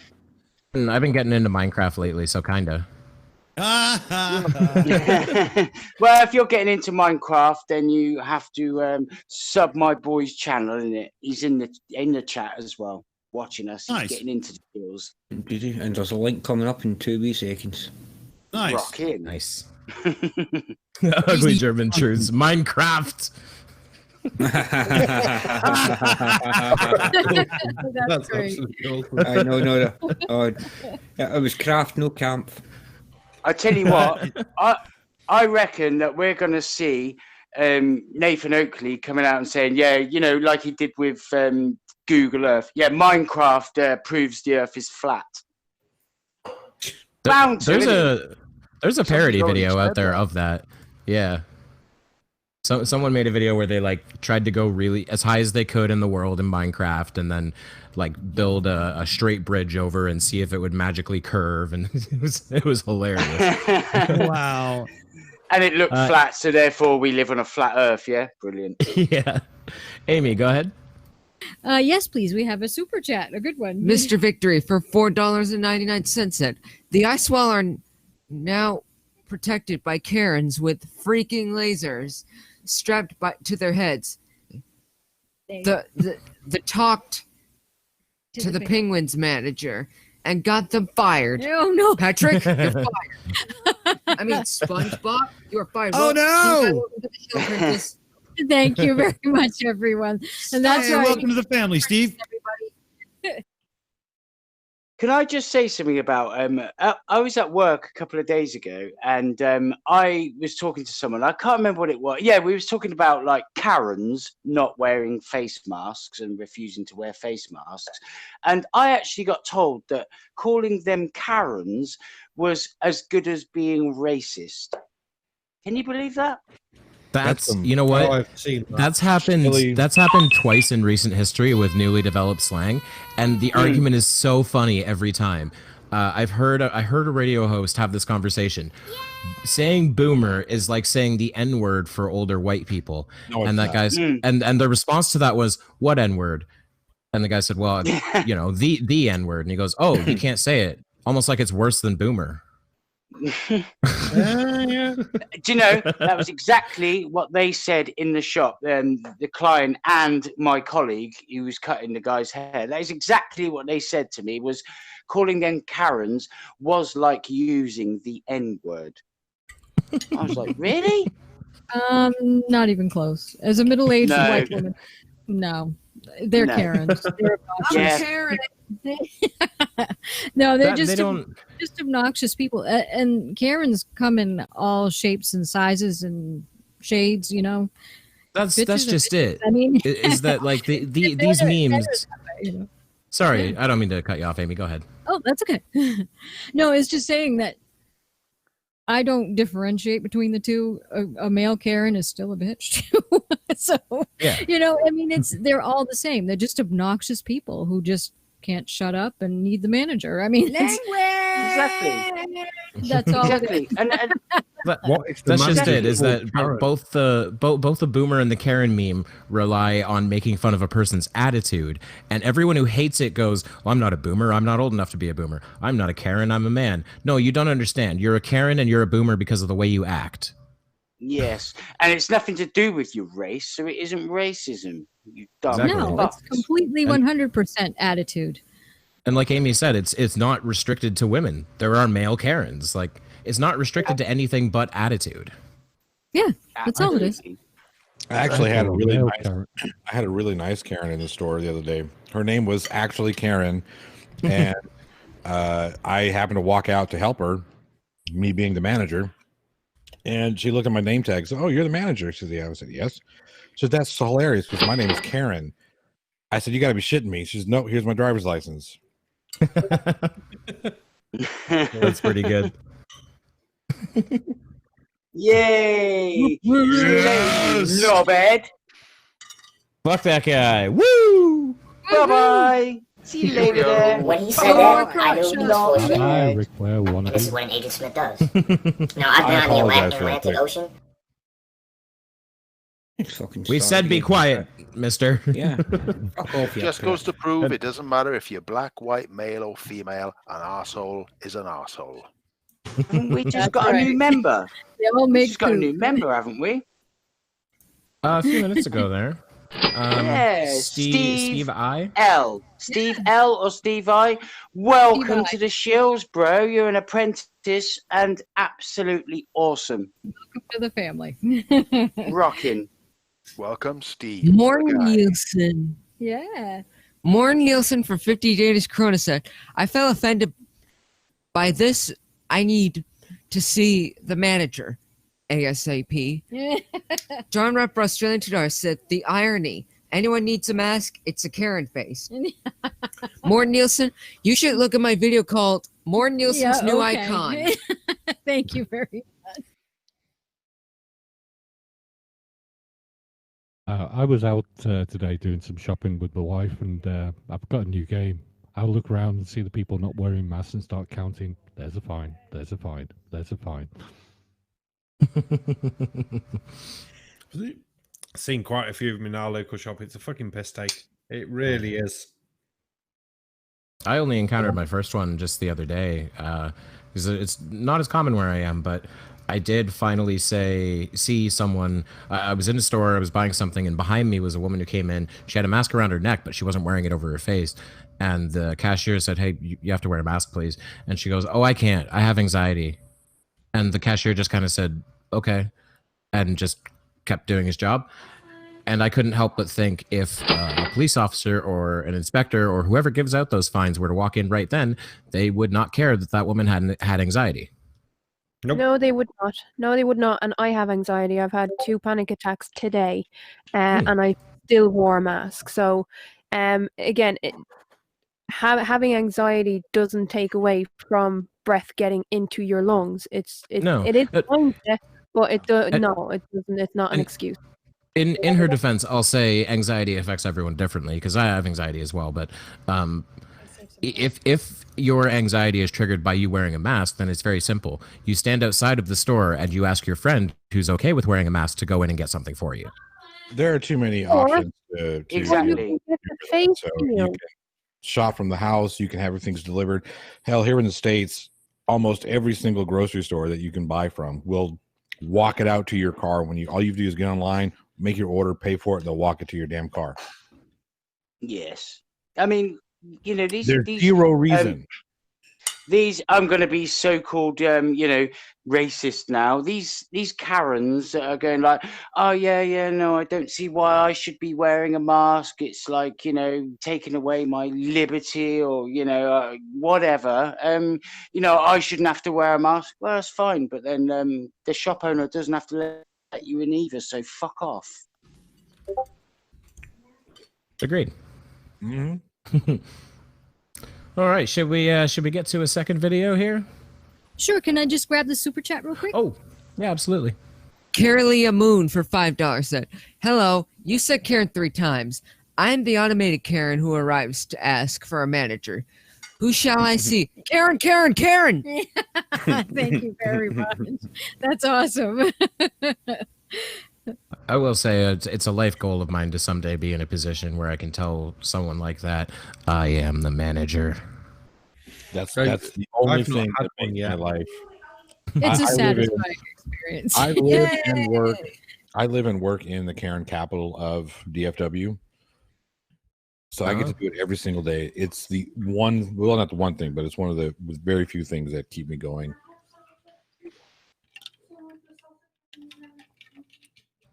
been getting into Minecraft lately, so kinda. Well, if you're getting into Minecraft, then you have to sub my boy's channel, isn't it? He's in the chat as well, watching us. He's getting into the skills. And there's a link coming up in 2 wee seconds. Nice. Rock in. Nice. Ugly German truths. Minecraft. That's great. I know, no. Oh, yeah, it was craft, no camp. I tell you what, I reckon that we're going to see Nathan Oakley coming out and saying, yeah, you know, like he did with Google Earth. Yeah, Minecraft proves the Earth is flat. There's a parody video out there of that. Yeah. So someone made a video where they like tried to go really as high as they could in the world in Minecraft and then like build a straight bridge over and see if it would magically curve, and it was hilarious. Wow. And it looked flat, so therefore we live on a flat Earth. Yeah, brilliant. Yeah. Amy, go ahead. Yes, please. We have a super chat, a good one. Mr. Victory for $4.99 said, the ice wall are now protected by Karens with freaking lasers strapped to their heads. The talked to the Penguins manager and got them fired. Oh no, Patrick, you're fired. I mean, SpongeBob, you're fired. Oh no! Thank you very much, everyone. And that's right. Welcome to the family, Steve. Can I just say something about I was at work a couple of days ago and I was talking to someone. I can't remember what it was. Yeah, we was talking about like Karens not wearing face masks and refusing to wear face masks. And I actually got told that calling them Karens was as good as being racist. Can you believe that? That's you know what? I've seen that. That's happened. That's happened twice in recent history with newly developed slang, and the argument is so funny every time. I heard a radio host have this conversation. Saying boomer is like saying the N-word for older white people, and that guy's and the response to that was, "What N-word?" And the guy said, well, you know, the N word. And he goes, oh, you can't say it. Almost like it's worse than boomer. Do you know, that was exactly what they said in the shop, the client and my colleague who was cutting the guy's hair. That is exactly what they said to me, was calling them Karens was like using the N word. I was like, really? Not even close. As a middle-aged white woman, no. They're Karens. They're Yeah. No, they're just obnoxious people. And Karens come in all shapes and sizes and shades, you know. That's Bitches just are bitches. it. I mean, Is that like these memes? you know. Sorry, I don't mean to cut you off, Amy. Go ahead. Oh, that's okay. No, it's just saying that I don't differentiate between the two. A male Karen is still a bitch too. So, yeah. You know, I mean, they're all the same. They're just obnoxious people who just can't shut up and need the manager. I mean, Exactly. That's all. Exactly. And That's just it. Is that both the boomer and the Karen meme rely on making fun of a person's attitude, and everyone who hates it goes, "Well, I'm not a boomer. I'm not old enough to be a boomer. I'm not a Karen. I'm a man." No, you don't understand. You're a Karen and you're a boomer because of the way you act. Yes, and it's nothing to do with your race, so it isn't racism. You dumb No, it's completely 100% attitude. And like Amy said, it's not restricted to women. There are male Karens. Like, it's not restricted to anything but attitude. Yeah, that's all it is. I actually had a really nice Karen in the store the other day. Her name was actually Karen, and I happened to walk out to help her, me being the manager, and she looked at my name tag. Said, "Oh, you're the manager." She said, "Yeah." I said, "Yes." She said, "That's hilarious because my name is Karen." I said, "You got to be shitting me." She says, "No, here's my driver's license." That's pretty good. Yay! Yes! Knobhead. Fuck that guy. Woo! Bye bye. See you later there. When he said that, I knew he was full of Hi, shit. Rick Ware, And this is what an Agent Smith does. Now, I've been on the Atlantic Ocean. We said be quiet, mister. Yeah. Fuck off, Just goes to prove it doesn't matter if you're black, white, male, or female. An arsehole is an arsehole. We just got a new member. They all We make just got a new member, haven't we? A few minutes ago there. Yeah, Steve I. L. Steve L. or Steve I. Welcome Steve I. to the Shills, bro. You're an apprentice and absolutely awesome. Welcome to the family. Rocking. Welcome, Steve. Morn the guy. Nielsen. Yeah. Morn Nielsen for 50 Danish krona said, I felt offended by this. I need to see the manager. ASAP. John Rep for Australian Tudor said, the irony. Anyone needs a mask, it's a Karen face. Morn Nielsen, you should look at my video called Morn Nielsen's New Icon. Thank you very much. I was out today doing some shopping with my wife, and I've got a new game. I'll look around and see the people not wearing masks and start counting. There's a fine. There's a fine. There's a fine. Seen quite a few of them in our local shop. It's a fucking piss take. It really is. I only encountered my first one just the other day because it's not as common where I am, but I did finally see someone. I was in a store, I was buying something, and behind me was a woman who came in. She had a mask around her neck, but she wasn't wearing it over her face. And the cashier said, "Hey, you have to wear a mask, please." And she goes, "Oh, I can't. I have anxiety." And the cashier just kind of said, "Okay," and just kept doing his job. And I couldn't help but think if a police officer or an inspector or whoever gives out those fines were to walk in right then, they would not care that that woman had anxiety. Nope. No, they would not. No, they would not. And I have anxiety. I've had 2 panic attacks today, and I still wore a mask. So, again, having anxiety doesn't take away from breath getting into your lungs. It is fine, but it doesn't. It's not an excuse. In her defense, I'll say anxiety affects everyone differently because I have anxiety as well. But if your anxiety is triggered by you wearing a mask, then it's very simple. You stand outside of the store and you ask your friend who's okay with wearing a mask to go in and get something for you. There are too many options to Exactly. Get the Face So you shield. can shop from the house. You can have everything's delivered. Hell, here in the States, almost every single grocery store that you can buy from will walk it out to your car. When all you do is get online, make your order, pay for it, and they'll walk it to your damn car. Yes. I mean, you know, these zero reason. These I'm going to be so-called, racist now. These Karens that are going like, oh yeah, no, I don't see why I should be wearing a mask. It's like, taking away my liberty, or whatever. I shouldn't have to wear a mask. Well, that's fine, but then the shop owner doesn't have to let you in either. So fuck off. Agreed. Mm-hmm. All right, should we get to a second video here? Sure, can I just grab the super chat real quick? Oh, yeah, absolutely. Carolia Moon for $5 said, "Hello, you said Karen 3 times. I'm the automated Karen who arrives to ask for a manager. Who shall I see? Karen, Karen, Karen!" Thank you very much. That's awesome. I will say it's a life goal of mine to someday be in a position where I can tell someone like that, I am the manager. That's the only thing that makes my life. It's a satisfying experience. I live and work. I live and work in the Karen capital of DFW. So I get to do it every single day. It's the one, well, not the one thing, but it's one of the very few things that keep me going.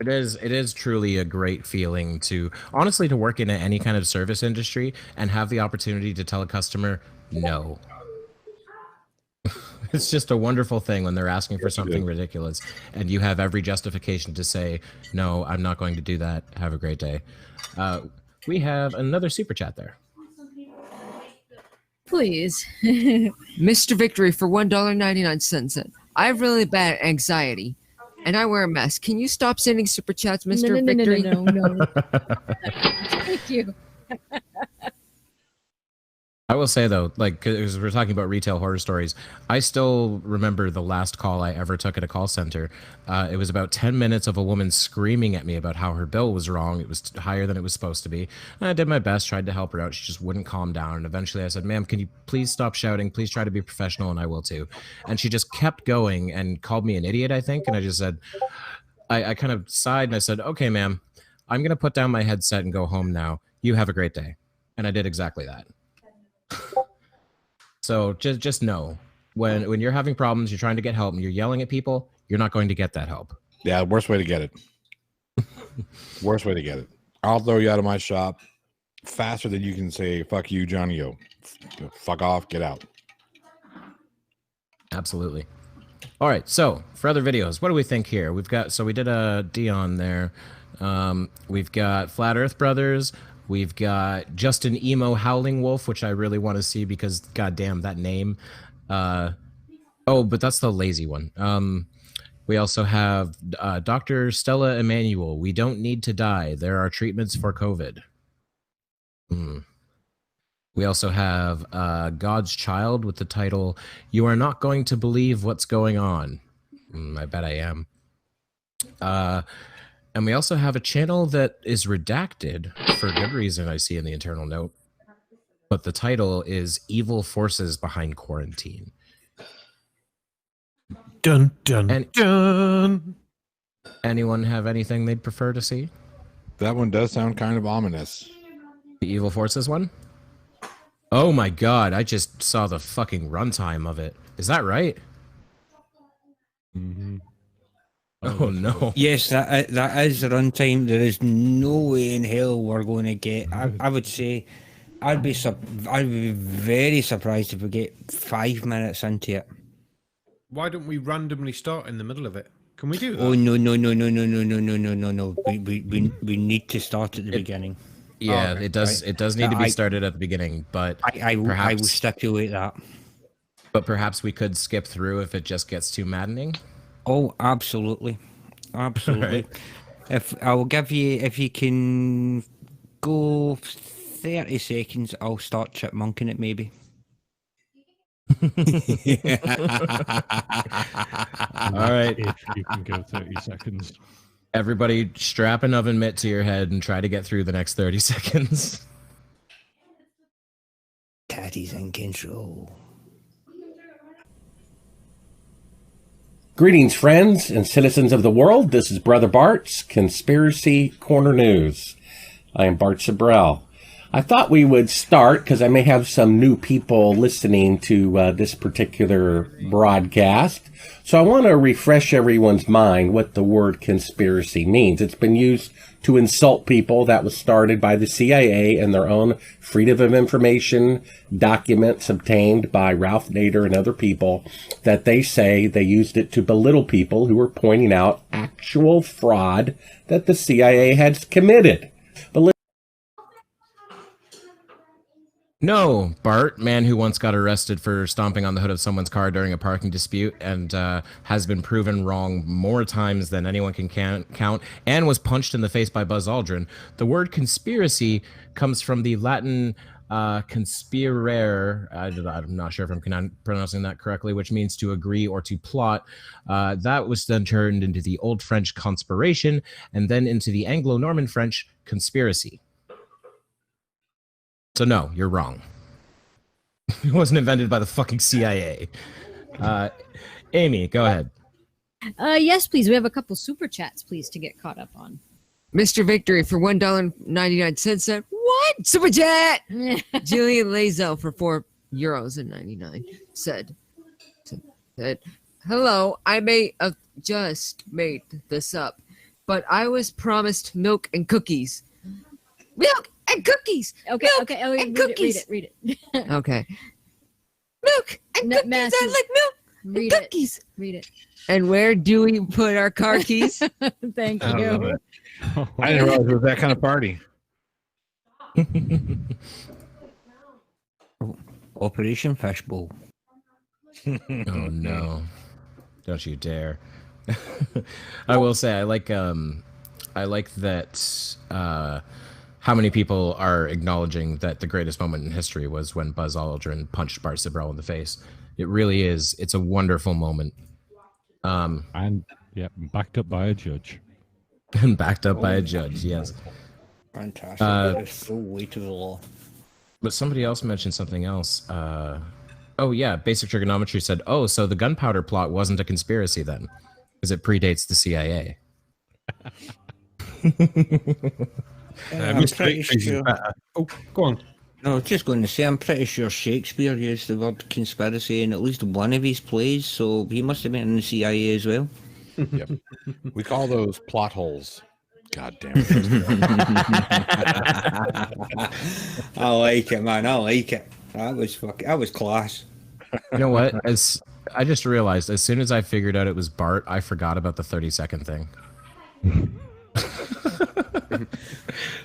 It is truly a great feeling to honestly to work in any kind of service industry and have the opportunity to tell a customer no. It's just a wonderful thing when they're asking for something ridiculous and you have every justification to say, no, I'm not going to do that. Have a great day. We have another super chat there. Please. Mr. Victory for $1.99 said, "I have really bad anxiety and I wear a mask. Can you stop sending super chats, Mr. Victory?" No. Thank you. I will say though, like, because we're talking about retail horror stories, I still remember the last call I ever took at a call center. It was about 10 minutes of a woman screaming at me about how her bill was wrong. It was higher than it was supposed to be. And I did my best, tried to help her out. She just wouldn't calm down. And eventually I said, "Ma'am, can you please stop shouting? Please try to be professional," and I will too. And she just kept going and called me an idiot, I think. And I just said, I kind of sighed and I said, "Okay, ma'am, I'm going to put down my headset and go home now. You have a great day." And I did exactly that. So just know when you're having problems, you're trying to get help and you're yelling at people, you're not going to get that help. Yeah, worst way to get it. Worst way to get it. I'll throw you out of my shop faster than you can say, "Fuck you, Johnny O." Fuck off, get out. Absolutely. All right, so for other videos, what do we think here? We did a Dion there. We've got Flat Earth Brothers. We've got Justin Emo Howling Wolf, which I really want to see because, goddamn, that name. Oh, but that's the lazy one. We also have Dr. Stella Emanuel. "We don't need to die. There are treatments for COVID." We also have God's Child with the title, "You Are Not Going to Believe What's Going On." I bet I am. And we also have a channel that is redacted for good reason, I see in the internal note. But the title is "Evil Forces Behind Quarantine." Dun, dun, dun. Anyone have anything they'd prefer to see? That one does sound kind of ominous. The Evil Forces one? Oh my god, I just saw the fucking runtime of it. Is that right? Mm-hmm. Oh no. Yes, that is the runtime. There is no way in hell we're going to get. I would say, I'd be very surprised if we get 5 minutes into it. Why don't we randomly start in the middle of it? Can we do that? Oh no! We need to start at the beginning. Yeah, okay. It does. It does need to be started at the beginning, but I will stipulate that. But perhaps we could skip through if it just gets too maddening. Oh, absolutely. Right. If you can go 30 seconds, I'll start chipmunking it maybe. All right. If you can go 30 seconds. Everybody strap an oven mitt to your head and try to get through the next 30 seconds. Tatty's in control. Greetings, friends and citizens of the world. This is Brother Bart's Conspiracy Corner News. I am Bart Sabrell. I thought we would start, because I may have some new people listening to this particular broadcast. So I want to refresh everyone's mind what the word conspiracy means. It's been used to insult people. That was started by the CIA and their own Freedom of Information documents obtained by Ralph Nader and other people, that they say they used it to belittle people who were pointing out actual fraud that the CIA had committed. No, Bart, man who once got arrested for stomping on the hood of someone's car during a parking dispute and has been proven wrong more times than anyone can count, and was punched in the face by Buzz Aldrin. The word conspiracy comes from the Latin conspirere, I'm not sure if I'm pronouncing that correctly, which means to agree or to plot. That was then turned into the Old French conspiration, and then into the Anglo-Norman French conspiracy. So no, you're wrong. It wasn't invented by the fucking CIA. Aimee, go ahead. Yes, please. We have a couple super chats, please, to get caught up on. Mr. Viktory for $1.99 said, "What? Super chat!" Jillian Lazel for €4.99 said, "Hello, I may have just made this up, but I was promised milk and cookies. Milk and cookies. Okay, milk okay. and cookies. Read it. Okay. Milk and cookies. Massive. I like milk and cookies. Read it. And where do we put our car keys?" Thank I you. love it. I didn't realize it was that kind of party. Operation Fishbowl. Oh no! Don't you dare! I will say I like that. How many people are acknowledging that the greatest moment in history was when Buzz Aldrin punched Bart Sabrell in the face? It really is. It's a wonderful moment. And yeah, backed up by a judge. And backed up by a judge, yes. Fantastic. Full weight of the law. But somebody else mentioned something else. Oh yeah, Basic Trigonometry said, "Oh, so the gunpowder plot wasn't a conspiracy then, because it predates the CIA." I'm pretty sure. Oh, go on. No, I was just going to say, I'm pretty sure Shakespeare used the word conspiracy in at least one of his plays, so he must have been in the CIA as well. Yep. We call those plot holes. God damn it. I like it, man. I like it. That was class. You know what? As I just realized, as soon as I figured out it was Bart, I forgot about the 30-second thing.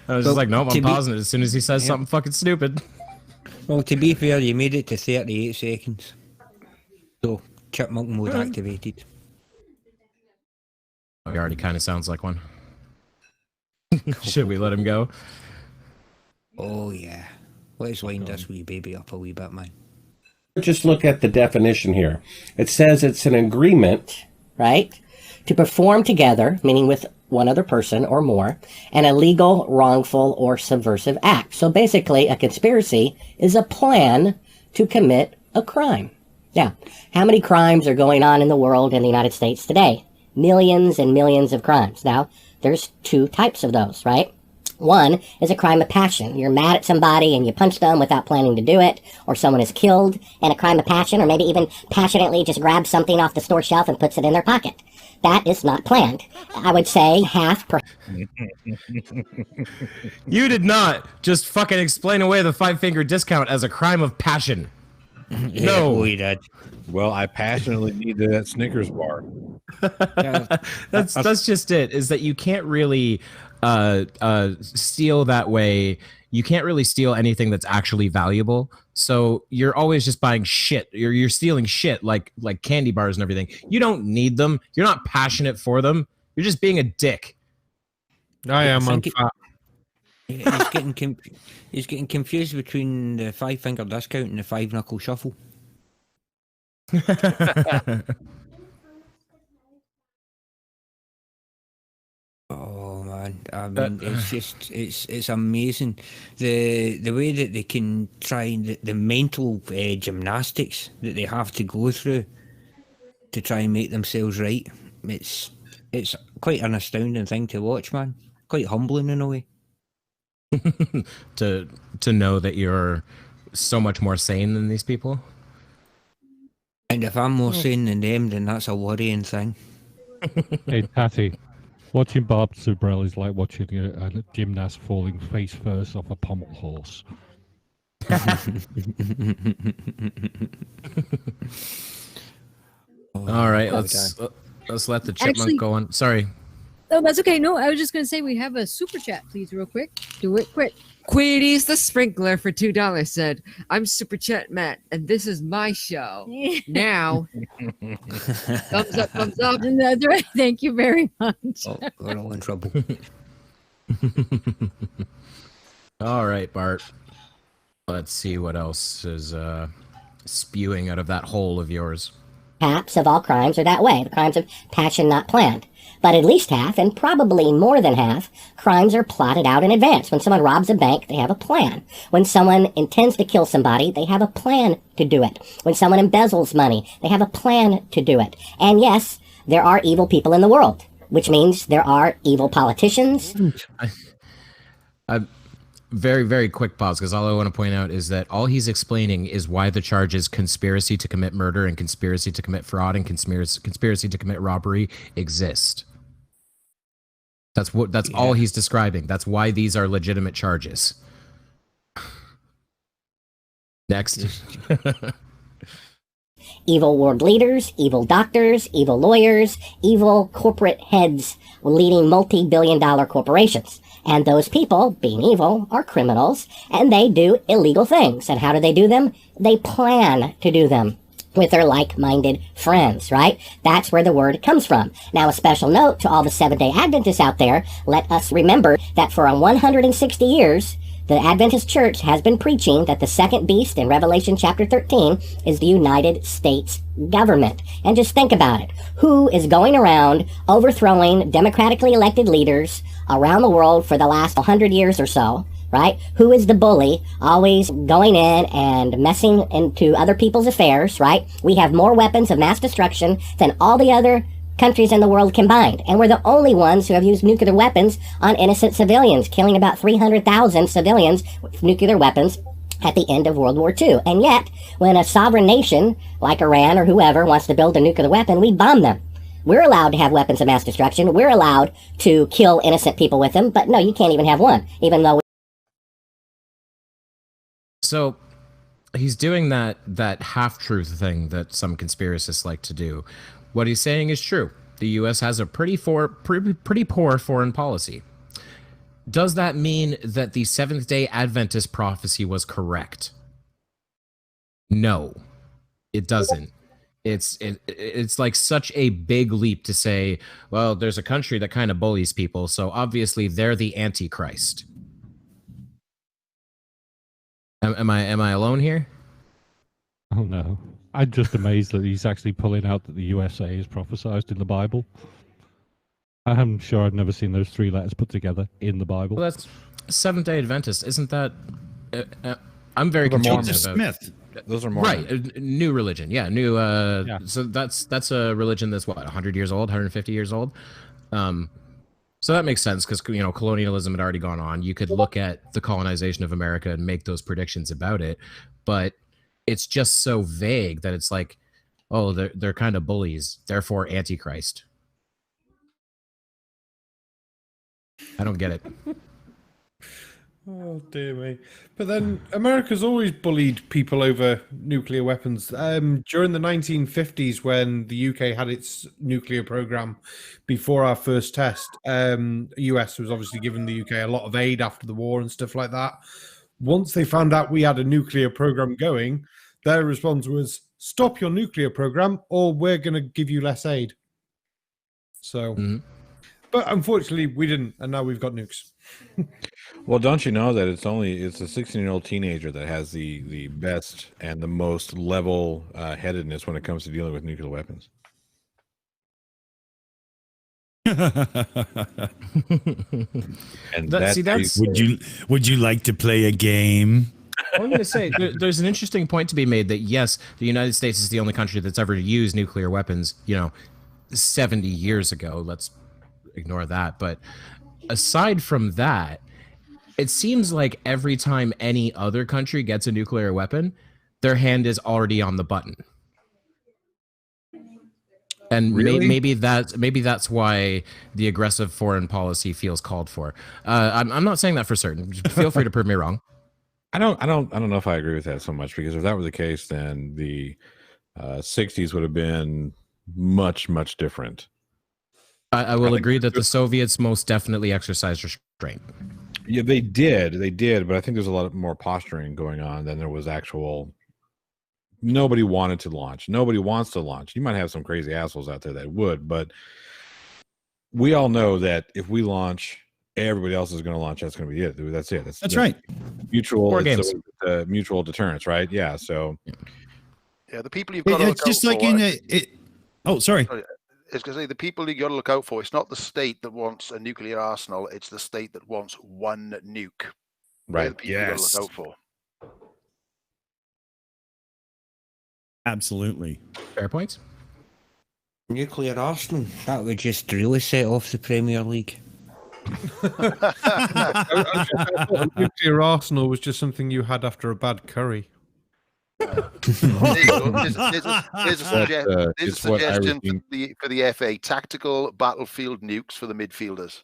I was just like, nope, I'm pausing it as soon as he says something fucking stupid. Well, to be fair, you made it to 38 seconds. So, chipmunk mode activated. He already kind of sounds like one. Should we let him go? Oh, yeah. Let's wind this wee baby up a wee bit, man. Just look at the definition here. It says it's an agreement, right, to perform together, meaning with one other person or more, an illegal, wrongful, or subversive act. So basically, a conspiracy is a plan to commit a crime. Now, how many crimes are going on in the world in the United States today? Millions and millions of crimes. Now, there's two types of those, right? One is a crime of passion. You're mad at somebody and you punch them without planning to do it, or someone is killed in a crime of passion, or maybe even passionately just grabs something off the store shelf and puts it in their pocket. That is not planned. I would say half per... You did not just fucking explain away the 5-finger discount as a crime of passion. Yeah, no. We did. Well, I passionately needed that Snickers bar. That's just it, is that you can't really steal that way. You can't really steal anything that's actually valuable. So you're always just buying shit. You're stealing shit like candy bars and everything. You don't need them. You're not passionate for them. You're just being a dick. I am on fat. He's getting confused between the 5-finger discount and the 5-knuckle shuffle. Oh man, man. I mean, it's just it's amazing the way that they can try and the mental gymnastics that they have to go through to try and make themselves right. It's quite an astounding thing to watch, man. Quite humbling in a way. to know that you're so much more sane than these people. And if I'm more sane than them, then that's a worrying thing. Hey, Tatty, watching Bob Zubrell is like watching a gymnast falling face first off a pommel horse. All right, let's let the chipmunk Actually- go on. Sorry. Oh, that's okay. No, I was just going to say we have a super chat, please, real quick. Do it quick. Queenies the Sprinkler for $2 said, I'm Super Chat Matt, and this is my show. Now, thumbs up, thumbs up. That's right. Thank you very much. Oh, we're all in trouble. All right, Bart. Let's see what else is spewing out of that hole of yours. Halves of all crimes are that way, the crimes of passion not planned. But at least half, and probably more than half, crimes are plotted out in advance. When someone robs a bank, they have a plan. When someone intends to kill somebody, they have a plan to do it. When someone embezzles money, they have a plan to do it. And yes, there are evil people in the world, which means there are evil politicians. Very, very quick pause, because all I want to point out is that all he's explaining is why the charges conspiracy to commit murder and conspiracy to commit fraud and conspiracy to commit robbery exist. That's all he's describing. That's why these are legitimate charges. Next. Evil world leaders, evil doctors, evil lawyers, evil corporate heads leading multi-billion-dollar corporations. And those people, being evil, are criminals, and they do illegal things. And how do they do them? They plan to do them with their like-minded friends, right? That's where the word comes from. Now, a special note to all the Seventh-day Adventists out there, let us remember that for 160 years, the Adventist Church has been preaching that the second beast in Revelation chapter 13 is the United States government. And just think about it. Who is going around overthrowing democratically elected leaders around the world for the last 100 years or so, right? Who is the bully always going in and messing into other people's affairs, right? We have more weapons of mass destruction than all the other countries in the world combined. And we're the only ones who have used nuclear weapons on innocent civilians, killing about 300,000 civilians with nuclear weapons at the end of World War II. And yet, when a sovereign nation like Iran or whoever wants to build a nuclear weapon, we bomb them. We're allowed to have weapons of mass destruction. We're allowed to kill innocent people with them. But no, you can't even have one, even though... So he's doing that half-truth thing that some conspiracists like to do. What he's saying is true. The U.S. has a pretty poor foreign policy. Does that mean that the Seventh-day Adventist prophecy was correct? No, it doesn't. It's like such a big leap to say, well, there's a country that kind of bullies people, so obviously they're the Antichrist. Am I alone here? Oh no. I'm just amazed that he's actually pulling out that the USA is prophesized in the Bible. I'm sure I've never seen those three letters put together in the Bible. Well, that's Seventh-day Adventist. Isn't that... I'm very confused about... Smith. Those are Mormon. Right, new religion. Yeah, new... So that's a religion that's, what, 100 years old, 150 years old? So that makes sense, because, you know, colonialism had already gone on. You could look at the colonization of America and make those predictions about it, but it's just so vague that it's like, oh, they're kind of bullies, therefore Antichrist. I don't get it. Oh, dear me. But then America's always bullied people over nuclear weapons. During the 1950s, when the UK had its nuclear program before our first test, the US was obviously giving the UK a lot of aid after the war and stuff like that. Once they found out we had a nuclear program going, their response was, stop your nuclear program or we're going to give you less aid. So, but unfortunately we didn't, and now we've got nukes. Well, don't you know that it's a 16-year-old teenager that has the best and the most level headedness when it comes to dealing with nuclear weapons? And would you like to play a game? I'm going to say there's an interesting point to be made that yes, the United States is the only country that's ever used nuclear weapons. 70 years ago. Let's ignore that. But aside from that, it seems like every time any other country gets a nuclear weapon, their hand is already on the button. And Really? maybe that's why the aggressive foreign policy feels called for. I'm not saying that for certain. Feel free to prove me wrong. I don't know if I agree with that so much, because if that were the case, then the 60s would have been much different. I will agree that the Soviets most definitely exercised restraint. Yeah, they did, but I think there's a lot more posturing going on than there was actual. Nobody wanted to launch. Nobody wants to launch. You might have some crazy assholes out there that would, but we all know that if we launch, everybody else is going to launch. That's going to be it. That's it. That's right. Mutual mutual deterrence, right? Yeah. So. Yeah, the people you've got to look it's just out like for. Sorry. I was going to say, the people you got to look out for. It's not the state that wants a nuclear arsenal. It's the state that wants one nuke. Right. The people you got to look out for. Absolutely. Fair points. Nuclear arsenal. That would just really set off the Premier League. A nuclear arsenal was just something you had after a bad curry. There's a suggestion for the FA: tactical battlefield nukes for the midfielders.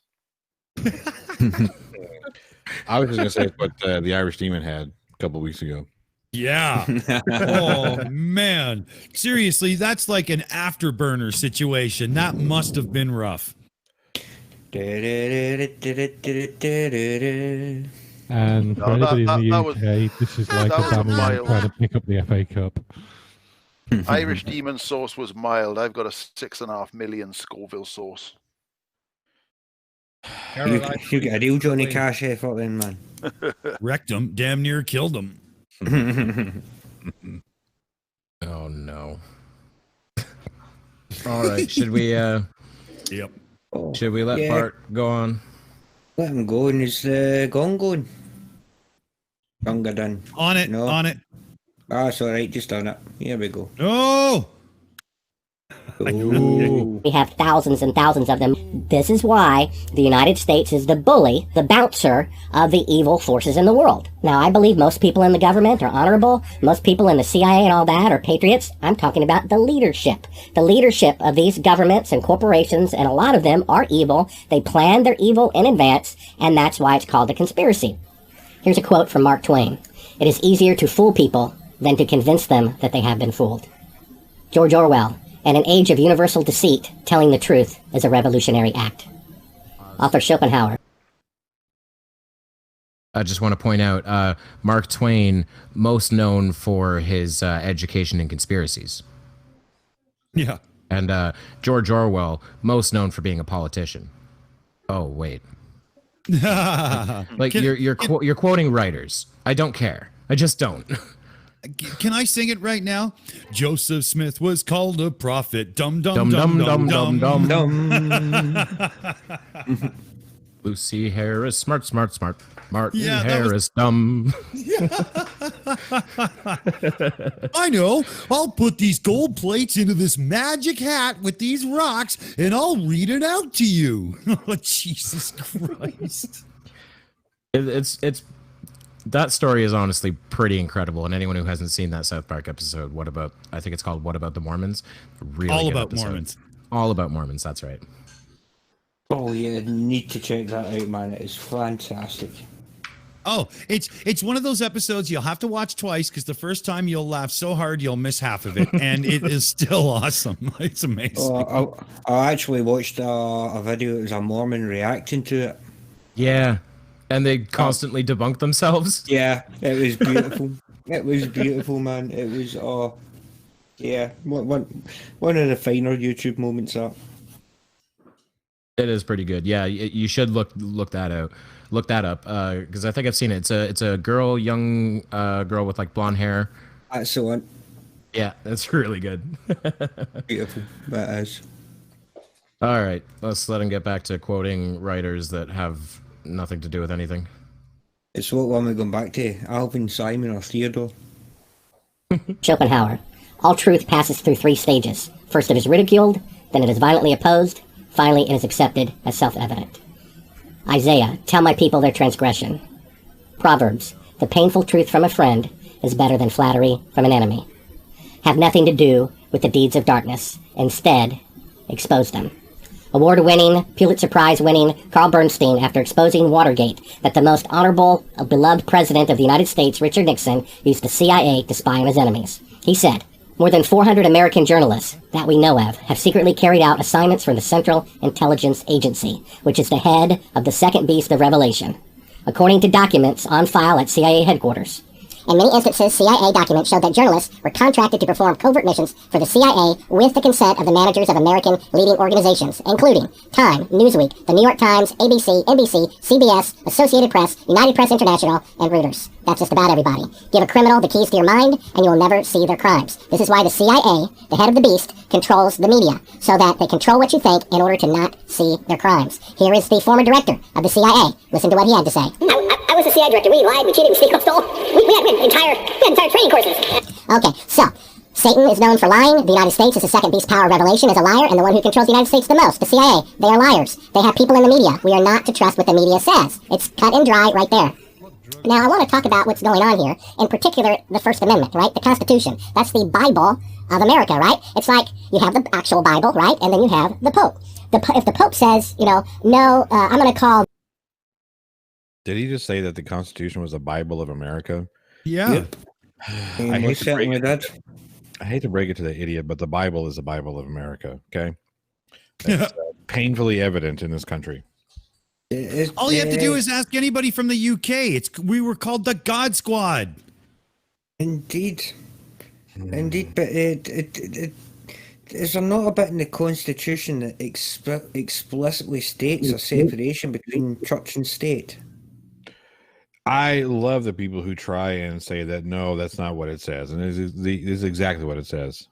I was just going to say what the Irish Demon had a couple weeks ago. Yeah. Oh, man. Seriously, that's like an afterburner situation. That must have been rough. And for anybody in the UK, this is like a family trying to pick up the FA Cup. Irish Demon sauce was mild. I've got a 6.5 million Scoville sauce. You get a real Johnny Cash effort then, man. Wrecked him. Damn near killed him. Oh no. All right, should we Yep. Should we let Bart go on? Let him go, and is gone. Gunga done. On it. No. On it. Ah, it's alright, just on it. Here we go. Oh! We have thousands and thousands of them. This is why the United States is the bully, the bouncer of the evil forces in the world. Now, I believe most people in the government are honorable. Most people in the CIA and all that are patriots. I'm talking about the leadership. The leadership of these governments and corporations, and a lot of them are evil. They plan their evil in advance, and that's why it's called a conspiracy. Here's a quote from Mark Twain. It is easier to fool people than to convince them that they have been fooled. George Orwell. In an age of universal deceit, telling the truth is a revolutionary act. Author Schopenhauer. I just want to point out Mark Twain, most known for his education in conspiracies. Yeah. And George Orwell, most known for being a politician. Oh, wait. Like you're quoting writers. I don't care. I just don't. Can I sing it right now? Joseph Smith was called a prophet. Dum dum dum dum dum dum dum. Lucy Harris, smart. Martin Yeah, Harris, dumb. I know. I'll put these gold plates into this magic hat with these rocks, and I'll read it out to you. Oh, Jesus Christ! It's that story is honestly pretty incredible, and anyone who hasn't seen that South Park episode, I think it's called What About the Mormons? Really All good about episode. Mormons. All about Mormons, that's right. Oh yeah, need to check that out, man. It is fantastic. Oh, it's one of those episodes you'll have to watch twice, because the first time you'll laugh so hard you'll miss half of it, and it is still awesome. It's amazing. Oh, I actually watched a video. It was a Mormon reacting to it. Yeah, and they constantly debunk themselves. Yeah, it was beautiful. It was beautiful, man. It was yeah, one of the finer YouTube moments up. It is pretty good. Yeah, you should look that out. Look that up, because I think I've seen it. It's a young girl with like blonde hair. That's the one. Yeah, that's really good. Beautiful. That is. All right, let's let him get back to quoting writers that have nothing to do with anything. It's what one we're going back to. Alvin, Simon, or Theodore? Schopenhauer. All truth passes through 3 stages. First it is ridiculed, then it is violently opposed, finally it is accepted as self-evident. Isaiah, tell my people their transgression. Proverbs, the painful truth from a friend is better than flattery from an enemy. Have nothing to do with the deeds of darkness. Instead, expose them. Award-winning, Pulitzer Prize-winning Carl Bernstein, after exposing Watergate, that the most honorable, beloved president of the United States, Richard Nixon, used the CIA to spy on his enemies. He said, more than 400 American journalists that we know of have secretly carried out assignments for the Central Intelligence Agency, which is the head of the second beast of Revelation, according to documents on file at CIA headquarters. In many instances, CIA documents showed that journalists were contracted to perform covert missions for the CIA with the consent of the managers of American leading organizations, including Time, Newsweek, The New York Times, ABC, NBC, CBS, Associated Press, United Press International, and Reuters. That's just about everybody. Give a criminal the keys to your mind, and you will never see their crimes. This is why the CIA, the head of the beast, controls the media, so that they control what you think in order to not see their crimes. Here is the former director of the CIA. Listen to what he had to say. I was the CIA director. We lied, we cheated, we stole. We had entire training courses. Okay, so Satan is known for lying. The United States is the second beast power of Revelation, is a liar, and the one who controls the United States the most, the CIA, they are liars. They have people in the media. We are not to trust what the media says. It's cut and dry right there. Now, I want to talk about what's going on here, in particular, the First Amendment, right? The Constitution. That's the Bible of America, right? It's like you have the actual Bible, right? And then you have the Pope. If the Pope says, no, I'm going to call... Did he just say that the Constitution was the Bible of America? Yeah. Yep. I hate to break it to the idiot, but the Bible is the Bible of America, okay? It's painfully evident in this country. All you have to do is ask anybody from the UK. We were called the God Squad. Indeed, but is there not a bit in the Constitution that explicitly states a separation between church and state? I love the people who try and say that no, that's not what it says, and it is exactly what it says.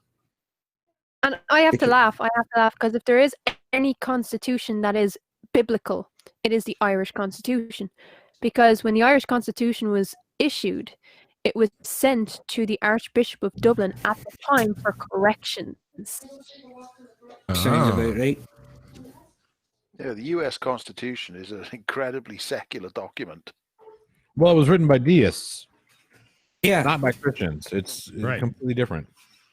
And I have to laugh. Because if there is any constitution that is biblical, it is the Irish Constitution. Because when the Irish Constitution was issued, it was sent to the Archbishop of Dublin at the time for corrections. Sounds about right. Yeah, the U.S. Constitution is an incredibly secular document. Well, it was written by deists. Yeah. Not by Christians. It's completely different.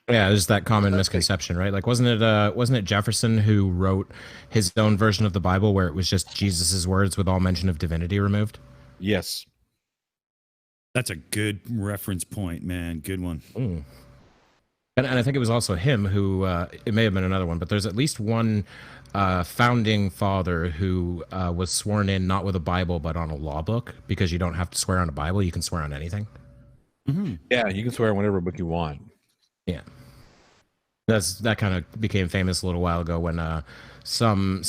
Yeah, there's that common misconception, right? Like, wasn't it Jefferson who wrote his own version of the Bible where it was just Jesus's words with all mention of divinity removed? Yes. That's a good reference point, man. Good one. Mm. And I think it was also him who, it may have been another one, but there's at least one founding father who was sworn in not with a Bible, but on a law book, because you don't have to swear on a Bible. You can swear on anything. Mm-hmm. Yeah, you can swear on whatever book you want. Yeah. That kind of became famous a little while ago when some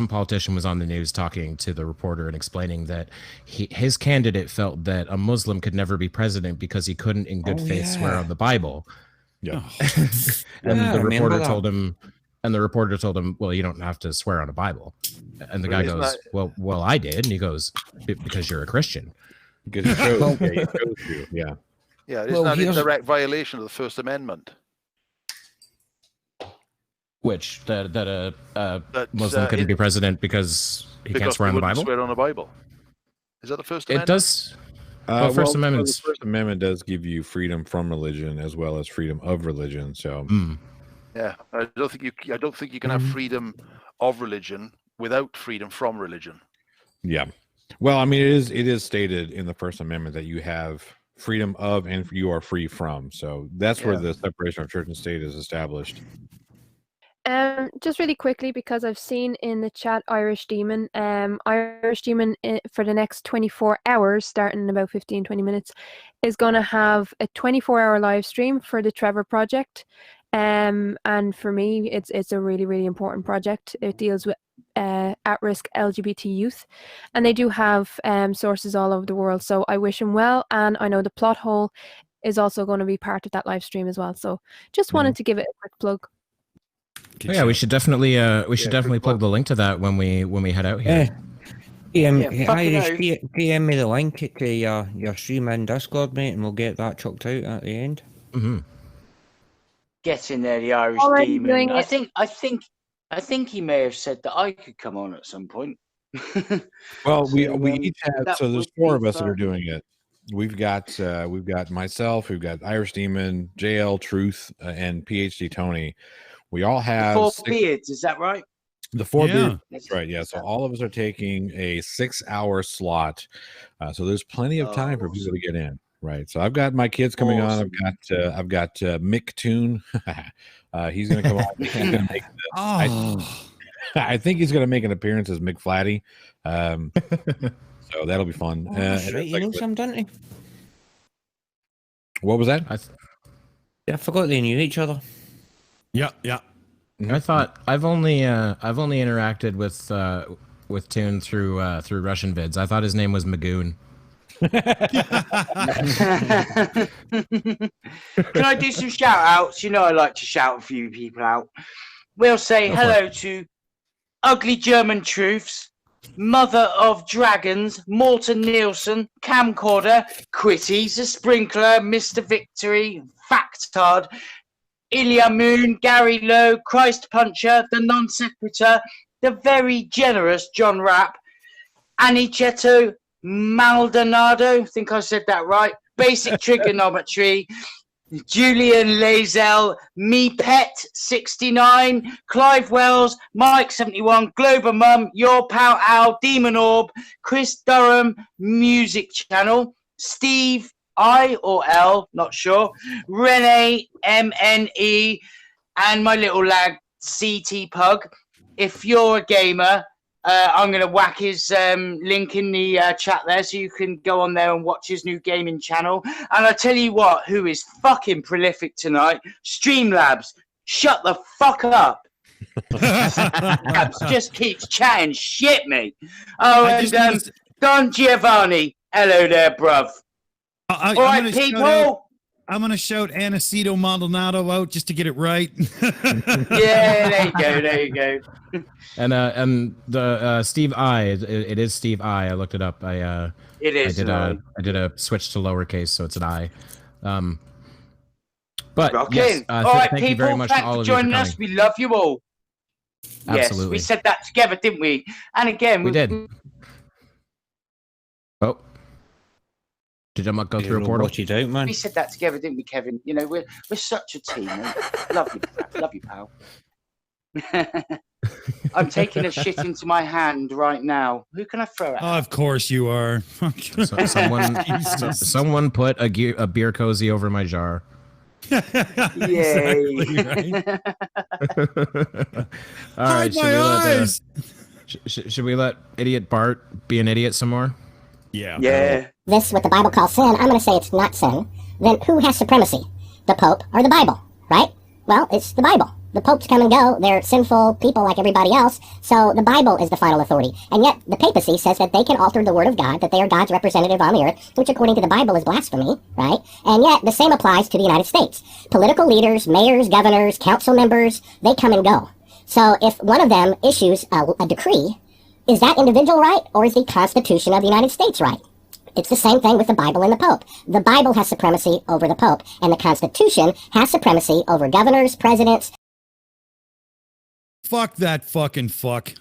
politician was on the news talking to the reporter and explaining that his candidate felt that a Muslim could never be president because he couldn't in good faith swear on the Bible. Yeah. And the reporter told him, well, you don't have to swear on a Bible. And the guy goes, well, I did. And he goes, because you're a Christian. Because he chose you. Yeah. Yeah, it's not in direct violation of the First Amendment. Which that a Muslim couldn't be president because he can't swear on the Bible. Swear on the Bible. Is that the First Amendment? It does. The First Amendment does give you freedom from religion as well as freedom of religion. So, yeah, I don't think you can have freedom of religion without freedom from religion. Yeah, well, I mean, it is stated in the First Amendment that you have freedom of and you are free from. So that's where the separation of church and state is established. Just really quickly, because I've seen in the chat Irish Demon for the next 24 hours, starting in about 15-20 minutes, is going to have a 24-hour live stream for the Trevor Project. And for me, it's a really, really important project. It deals with at-risk LGBT youth, and they do have sources all over the world. So I wish him well, and I know the Plot Hole is also going to be part of that live stream as well. So just wanted to give it a quick plug. Oh, yeah, we should definitely plug the link to that when we head out here. Irish, DM me the link to your stream in Discord, mate, and we'll get that chucked out at the end. Mm-hmm. Get in there, the Irish Already demon. doing I it. think he may have said that I could come on at some point. Well, we So, each have, that so there's would 4 be of us that are fun. doing it. We've got myself, we've got Irish Demon, JL Truth, and PhD Tony. We all have 4 beards, is that right? the 4 Yeah. beers. That's right. Yeah. So all of us are taking a 6-hour slot. So there's plenty of time for people to get in. Right. So I've got my kids coming on. I've got Mick Toon. He's going to come on. He's gonna make I think he's going to make an appearance as Mick Flatty. So that'll be fun. That's right. You know some, don't you? What was that? I forgot they knew each other. Yeah. I thought I've only interacted with Toon through Russian vids. I thought his name was Magoon. Can I do some shout outs? You know I like to shout a few people out. We'll say hello to Ugly German Truths, Mother of Dragons, Morton Nielsen, Camcorder, Quitties, The Sprinkler, Mr. Victory, Factard, Ilya Moon, Gary Lowe, Christ Puncher, The Non Sequitur, The Very Generous John Rapp, Aniceto Maldonado, I think I said that right, Basic Trigonometry, Julian Lazel, Me Pet 69, Clive Wells, Mike 71, Glober Mum, Your Pal Al, Demon Orb, Chris Durham, Music Channel, Steve I or L, not sure, Renee MNE, and my little lad CT Pug. If you're a gamer, I'm going to whack his link in the chat there so you can go on there and watch his new gaming channel. And I tell you what, who is fucking prolific tonight? Streamlabs, shut the fuck up. Just keeps chatting shit, me. Oh, and Don Giovanni, hello there, bruv. All right, people. I'm going to shout Aniceto Maldonado out just to get it right. Yeah, there you go. And the Steve I, it is Steve I. I looked it up. It is. I did a switch to lowercase, so it's an I. But yes, all right, thank people, you very much to thanks all for of you for joining coming. us. We love you all. Absolutely. Yes, we said that together, didn't we? And again, we did. Oh. Did I not go through a portal? What you do, man? We said that together, didn't we, Kevin? You know, we're such a team. Mate. Love you, pal. I'm taking a shit into my hand right now. Who can I throw at? Of course you are. Someone put a beer cozy over my jar. Yay! All right, should we let Idiot Bart be an idiot some more? Yeah. This, what the Bible calls sin, I'm going to say it's not sin. Then who has supremacy? The Pope or the Bible, right? Well, it's the Bible. The popes come and go. They're sinful people like everybody else. So the Bible is the final authority. And yet the papacy says that they can alter the word of God, that they are God's representative on the earth, which according to the Bible is blasphemy, right? And yet the same applies to the United States. Political leaders, mayors, governors, council members, they come and go. So if one of them issues a decree, is that individual right, or is the Constitution of the United States right? It's the same thing with the Bible and the Pope. The Bible has supremacy over the Pope, and the Constitution has supremacy over governors, presidents. Fuck that fucking fuck.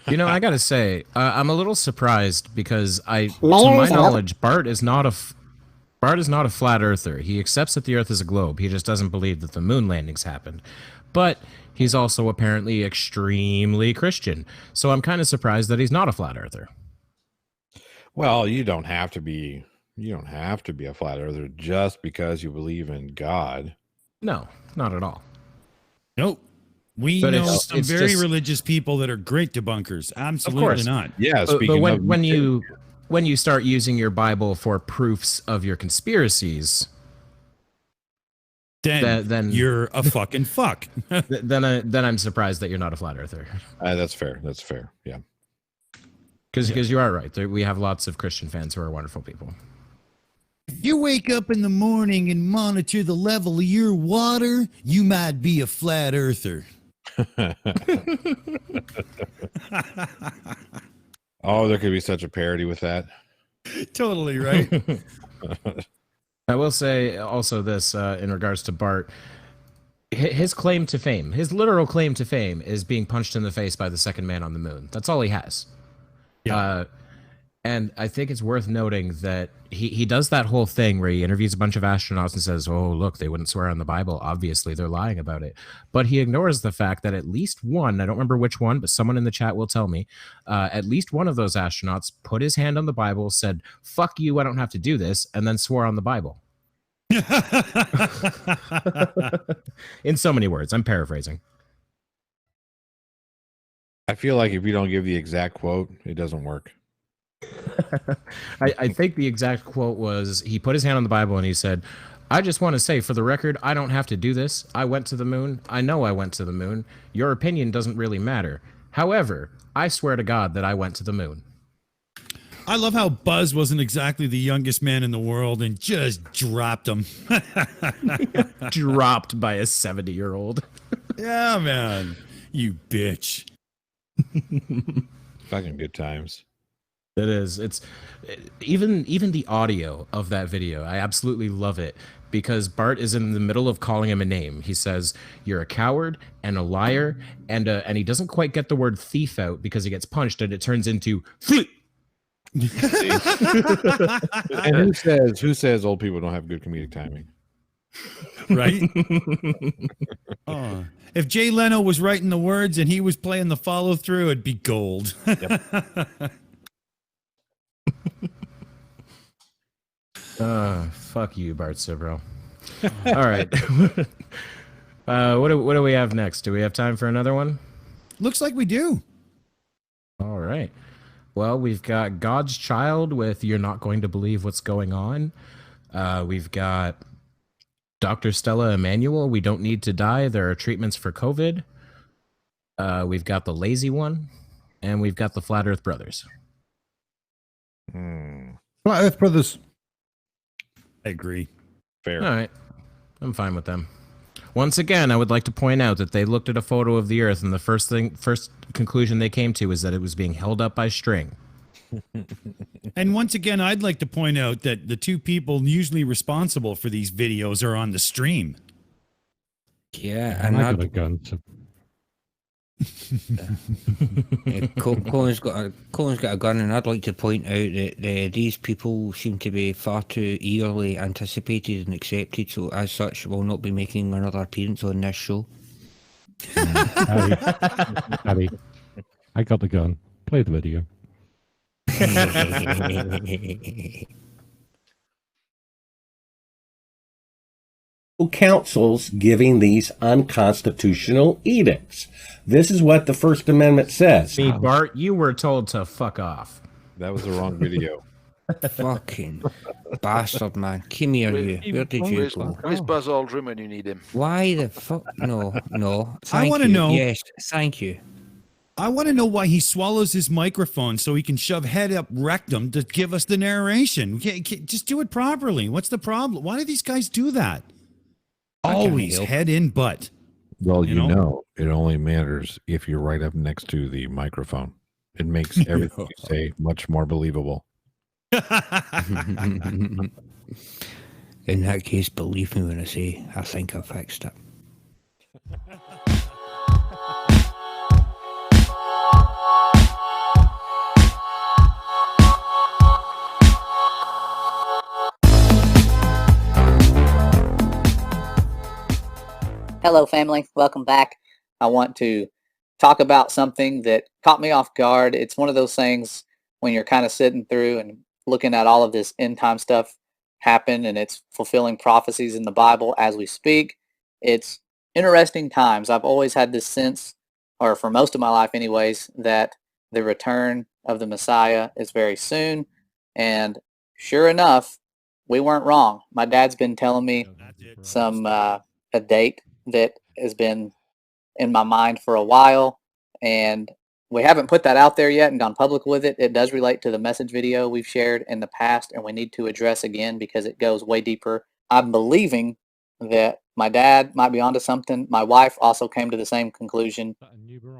You know, I gotta say, I'm a little surprised because to my knowledge, Bart is not a flat earther. He accepts that the Earth is a globe. He just doesn't believe that the moon landings happened. But he's also apparently extremely Christian. So I'm kind of surprised that he's not a flat earther. Well, you don't have to be a flat earther just because you believe in God. No, not at all. Nope. We know some very religious people that are great debunkers. Absolutely not. Yeah, but when you start using your Bible for proofs of your conspiracies, then you're a fucking fuck. then I'm surprised that you're not a flat earther. That's fair. That's fair. Yeah. Because you are right. We have lots of Christian fans who are wonderful people. If you wake up in the morning and monitor the level of your water, you might be a flat earther. Oh, there could be such a parody with that. Totally right. I will say also this in regards to Bart. His claim to fame, his literal claim to fame, is being punched in the face by the second man on the moon. That's all he has. Yeah. And I think it's worth noting that he does that whole thing where he interviews a bunch of astronauts and says, oh, look, they wouldn't swear on the Bible. Obviously, they're lying about it. But he ignores the fact that at least one, I don't remember which one, but someone in the chat will tell me, at least one of those astronauts put his hand on the Bible, said, fuck you, I don't have to do this, and then swore on the Bible. In so many words. I'm paraphrasing. I feel like if you don't give the exact quote, it doesn't work. I think the exact quote was, he put his hand on the Bible and he said, I just want to say, for the record, I don't have to do this. I went to the moon. I know I went to the moon. Your opinion doesn't really matter. However, I swear to God that I went to the moon. I love how Buzz wasn't exactly the youngest man in the world and just dropped him. Dropped by a 70-year-old. Yeah, man. You bitch. Fucking good times. It is. It's even the audio of that video. I absolutely love it because Bart is in the middle of calling him a name. He says, "You're a coward and a liar," and he doesn't quite get the word thief out because he gets punched, and it turns into thief. And who says old people don't have good comedic timing? Right? Oh. If Jay Leno was writing the words and he was playing the follow through, it'd be gold. Fuck you, Bart Sibro. All right. What do we have next? Do we have time for another one? Looks like we do. All right. Well, we've got God's Child with You're Not Going to Believe What's Going On. We've got Dr. Stella Emanuel, We Don't Need to Die. There are treatments for COVID. We've got the Lazy One. And we've got the Flat Earth Brothers. Flat Earth Brothers. I agree. Fair. All right. I'm fine with them. Once again, I would like to point out that they looked at a photo of the Earth, and the first conclusion they came to is that it was being held up by string. And once again, I'd like to point out that the two people usually responsible for these videos are on the stream. Yeah, And and I got a gun. So. Colin's got a gun, and I'd like to point out that these people seem to be far too eagerly anticipated and accepted, so as such will not be making another appearance on this show. Daddy, I got the gun. Play the video. Councils giving these unconstitutional edicts. This is what the First Amendment says. Me, Bart, you were told to fuck off. That was the wrong video. Fucking bastard, man. Come here, you. Where did you go? Where's Buzz Aldrin when you need him? Why the fuck? No. I want to know. Yes, thank you. I want to know why he swallows his microphone so he can shove head up rectum to give us the narration. Just do it properly. What's the problem? Why do these guys do that? Always head in butt. Well, you know, it only matters if you're right up next to the microphone. It makes everything you say much more believable. In that case, believe me when I say I think I fixed it. Hello, family. Welcome back. I want to talk about something that caught me off guard. It's one of those things when you're kind of sitting through and looking at all of this end time stuff happen, and it's fulfilling prophecies in the Bible as we speak. It's interesting times. I've always had this sense, or for most of my life anyways, that the return of the Messiah is very soon. And sure enough, we weren't wrong. My dad's been telling me a date that has been in my mind for a while, and we haven't put that out there yet and gone public with it. It does relate to the message video we've shared in the past, and we need to address again because it goes way deeper. I'm believing that My dad might be onto something. My wife also came to the same conclusion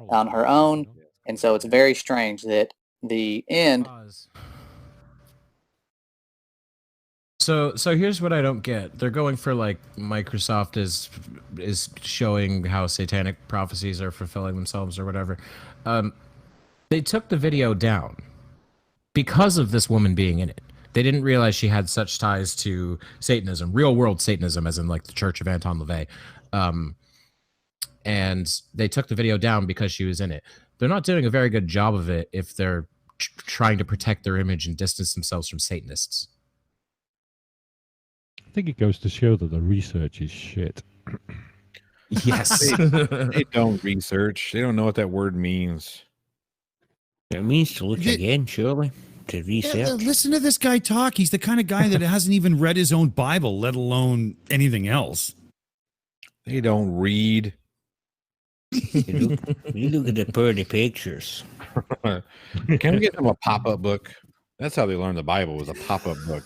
on her own. And so it's very strange that the end. So here's what I don't get. They're going for like Microsoft is showing how satanic prophecies are fulfilling themselves or whatever. They took the video down because of this woman being in it. They didn't realize she had such ties to Satanism, real world Satanism, as in like the Church of Anton LaVey. And they took the video down because she was in it. They're not doing a very good job of it if they're trying to protect their image and distance themselves from Satanists. I think it goes to show that the research is shit. Yes. They don't research. They don't know what that word means. It means to look again, surely. To research. Yeah, listen to this guy talk. He's the kind of guy that hasn't even read his own Bible, let alone anything else. They don't read. You look at the pretty pictures. Can we get them a pop-up book? That's how they learned the Bible, was a pop-up book.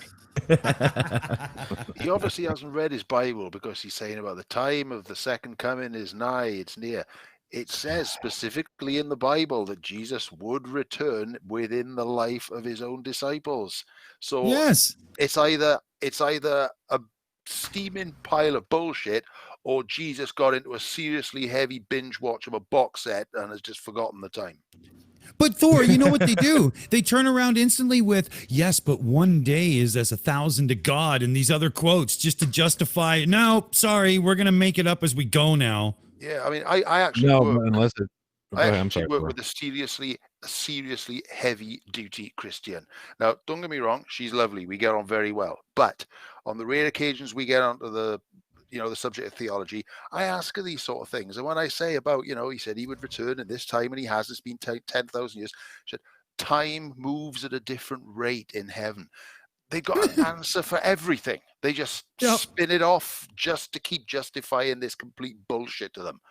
He obviously hasn't read his Bible because he's saying about the time of the second coming is nigh, it's near. It says specifically in the Bible that Jesus would return within the life of his own disciples. So yes, it's either a steaming pile of bullshit, or Jesus got into a seriously heavy binge watch of a box set and has just forgotten the time. But Thor, you know what they do? They turn around instantly with, yes, but one day is as 1,000 to God, and these other quotes just to justify, no, sorry, we're going to make it up as we go now. Yeah, I mean, I actually No, work, unless it. I I'm actually sorry. work with a seriously heavy-duty Christian. Now, don't get me wrong, she's lovely. We get on very well. But on the rare occasions we get onto the subject of theology, I ask her these sort of things. And when I say about, he said he would return at this time, and he has, it's been 10,000 years. She said, time moves at a different rate in heaven. They've got an answer for everything. They just spin it off just to keep justifying this complete bullshit to them.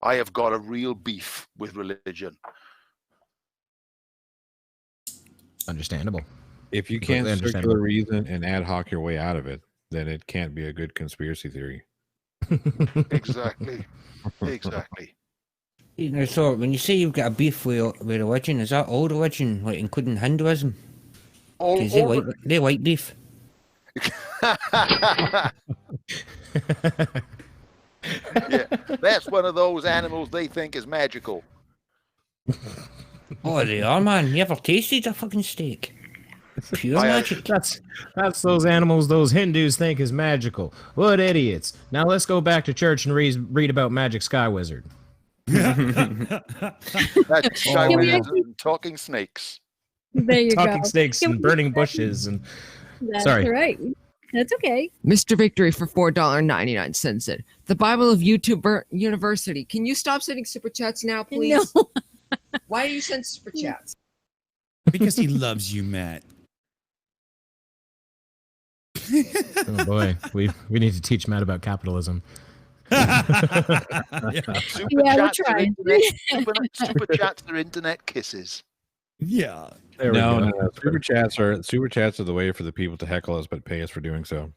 I have got a real beef with religion. Understandable. If you can't circular reason and ad hoc your way out of it, then it can't be a good conspiracy theory. Exactly. So when you say you've got a beef with religion, is that all religion, like including Hinduism? Because they like beef. Yeah, that's one of those animals they think is magical. Oh, they are, man. You ever tasted a fucking steak? Pure magic. That's those animals those Hindus think is magical. What idiots. Now let's go back to church and read about Magic Sky Wizard. That's Sky Wizards and talking snakes. There you Talking go. snakes and burning bushes and That's sorry. right. That's okay. Mr. Victory for $4.99 said, "The Bible of YouTube University. Can you stop sending super chats now, please?" No. Why do you send super chats? Because he loves you, Matt. Oh boy, we need to teach Matt about capitalism. Super we're chats are trying. super chats are internet kisses. Yeah. No. Super chats are the way for the people to heckle us, but pay us for doing so.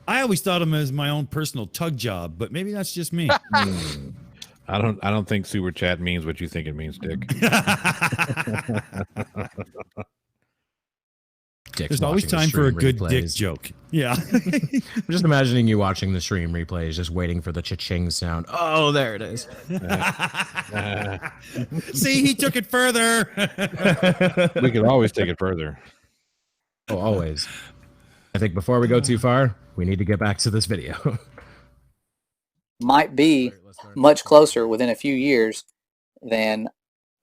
I always thought of him as my own personal tug job, but maybe that's just me. I don't think super chat means what you think it means, Dick. There's always time for a good dick joke. Yeah. I'm just imagining you watching the stream replays, just waiting for the cha-ching sound. Oh, there it is. See, he took it further. We could always take it further. Oh, always. I think before we go too far, we need to get back to this video. Might be much closer within a few years than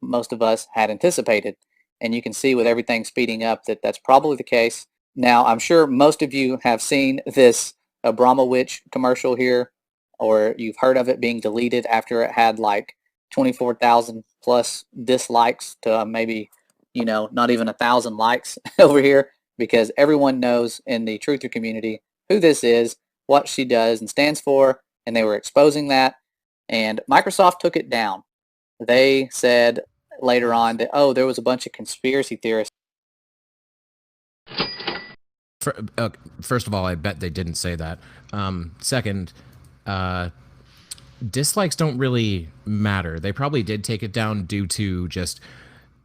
most of us had anticipated. And you can see with everything speeding up that that's probably the case. Now, I'm sure most of you have seen this Abramowitz commercial here, or you've heard of it being deleted after it had like 24,000 plus dislikes to maybe, not even 1,000 likes over here, because everyone knows in the truther community who this is, what she does and stands for, and they were exposing that. And Microsoft took it down. They said later on that, there was a bunch of conspiracy theorists First of all, I bet they didn't say that. Second, dislikes don't really matter. They probably did take it down due to just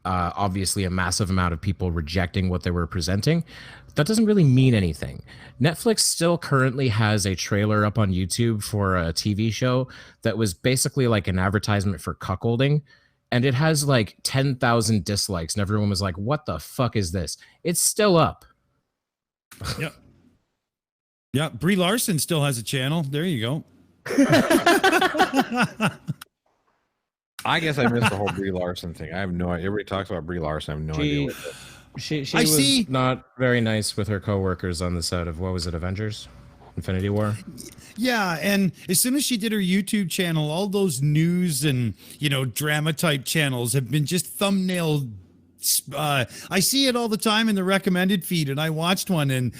obviously a massive amount of people rejecting what they were presenting. That doesn't really mean anything. Netflix still currently has a trailer up on YouTube for a TV show that was basically like an advertisement for cuckolding, and it has like 10,000 dislikes, and everyone was like, what the fuck is this? It's still up. Yep. Yeah, Brie Larson still has a channel. There you go. I guess I missed the whole Brie Larson thing. I have no idea. Everybody talks about Brie Larson. I have no idea. She was not very nice with her coworkers on the set of, what was it, Avengers? Infinity War? Yeah, and as soon as she did her YouTube channel, all those news and, drama type channels have been just thumbnail. I see it all the time in the recommended feed, and I watched one, and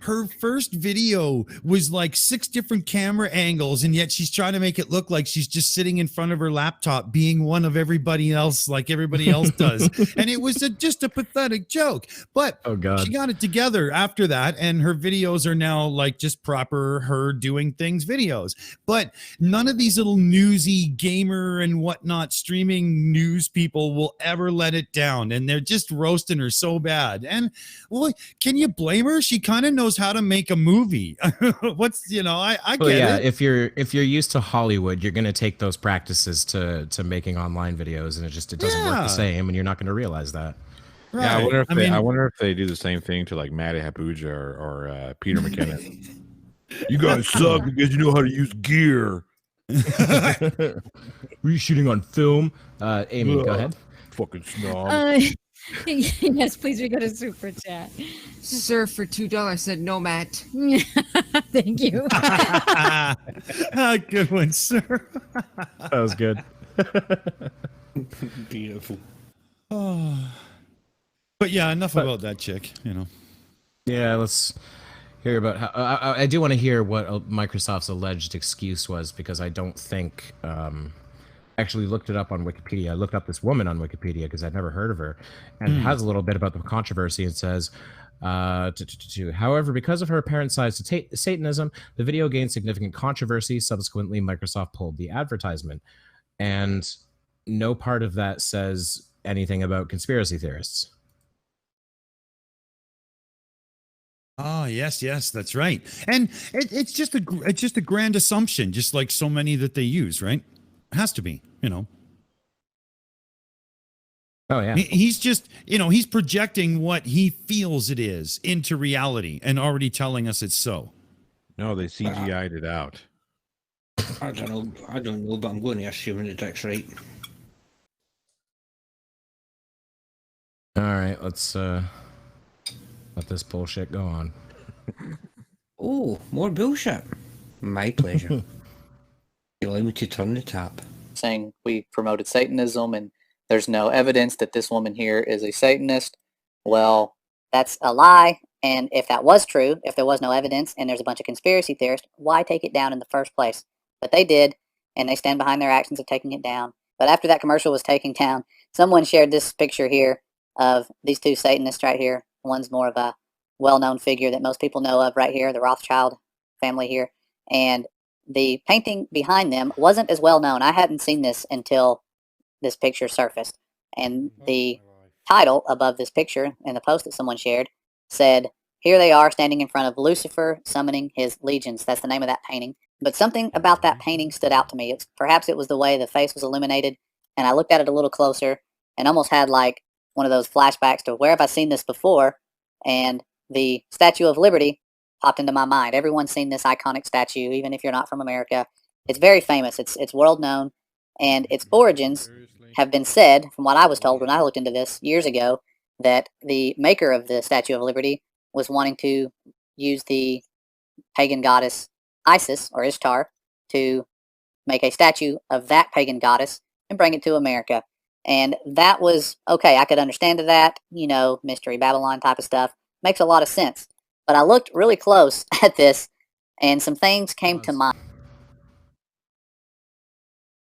her first video was like 6 different camera angles, and yet she's trying to make it look like she's just sitting in front of her laptop being one of everybody else, like everybody else does. And it was just a pathetic joke. But she got it together after that, and her videos are now like just proper her doing things videos. But none of these little newsy gamer and whatnot streaming news people will ever let it down. And they're just roasting her so bad. And well, can you blame her? She kind of knows how to make a movie. I get it. If you're used to Hollywood, you're gonna take those practices to making online videos, and it doesn't work the same, and you're not gonna realize that. Right. Yeah, I wonder if they do the same thing to like Matty Habuja or Peter McKinnon. You guys suck because you know how to use gear. Were you shooting on film? Amy, go ahead. Fucking snob. Yes, please, we got a super chat. Sir, for $2 said no, Matt. Thank you. Good one, sir. That was good. Beautiful. Oh. But yeah, enough about that chick, Yeah, let's hear about how. I do want to hear what Microsoft's alleged excuse was, because I don't think. Actually looked it up on Wikipedia. I looked up this woman on Wikipedia because I'd never heard of her, and it has a little bit about the controversy. It says, however, because of her apparent size to Satanism, the video gained significant controversy. Subsequently, Microsoft pulled the advertisement, and no part of that says anything about conspiracy theorists. Oh, yes, that's right. And it's just a grand assumption, just like so many that they use, right? Has to be, Oh yeah. He's just, he's projecting what he feels it is into reality and already telling us it's so. No, they CGI'd it out. I don't know, but I'm going to assume that that's right. All right, let's let this bullshit go on. Oh, more bullshit. My pleasure. Allow me to turn the tap. Saying we promoted Satanism and there's no evidence that this woman here is a Satanist. Well, that's a lie. And if that was true, if there was no evidence and there's a bunch of conspiracy theorists, why take it down in the first place? But they did, and they stand behind their actions of taking it down. But after that commercial was taken down, someone shared this picture here of these 2 Satanists right here. One's more of a well-known figure that most people know of right here, the Rothschild family here. And the painting behind them wasn't as well known. I hadn't seen this until this picture surfaced. And the title above this picture in the post that someone shared said, "Here they are standing in front of Lucifer summoning his legions." That's the name of that painting. But something about that painting stood out to me. Perhaps it was the way the face was illuminated. And I looked at it a little closer and almost had like one of those flashbacks to where have I seen this before? And the Statue of Liberty popped into my mind. Everyone's seen this iconic statue, even if you're not from America. It's very famous. It's world known, and its origins have been said, from what I was told when I looked into this years ago, that the maker of the Statue of Liberty was wanting to use the pagan goddess Isis, or Ishtar, to make a statue of that pagan goddess and bring it to America. And that was, okay, I could understand that, Mystery Babylon type of stuff. Makes a lot of sense. But I looked really close at this, and some things came to mind.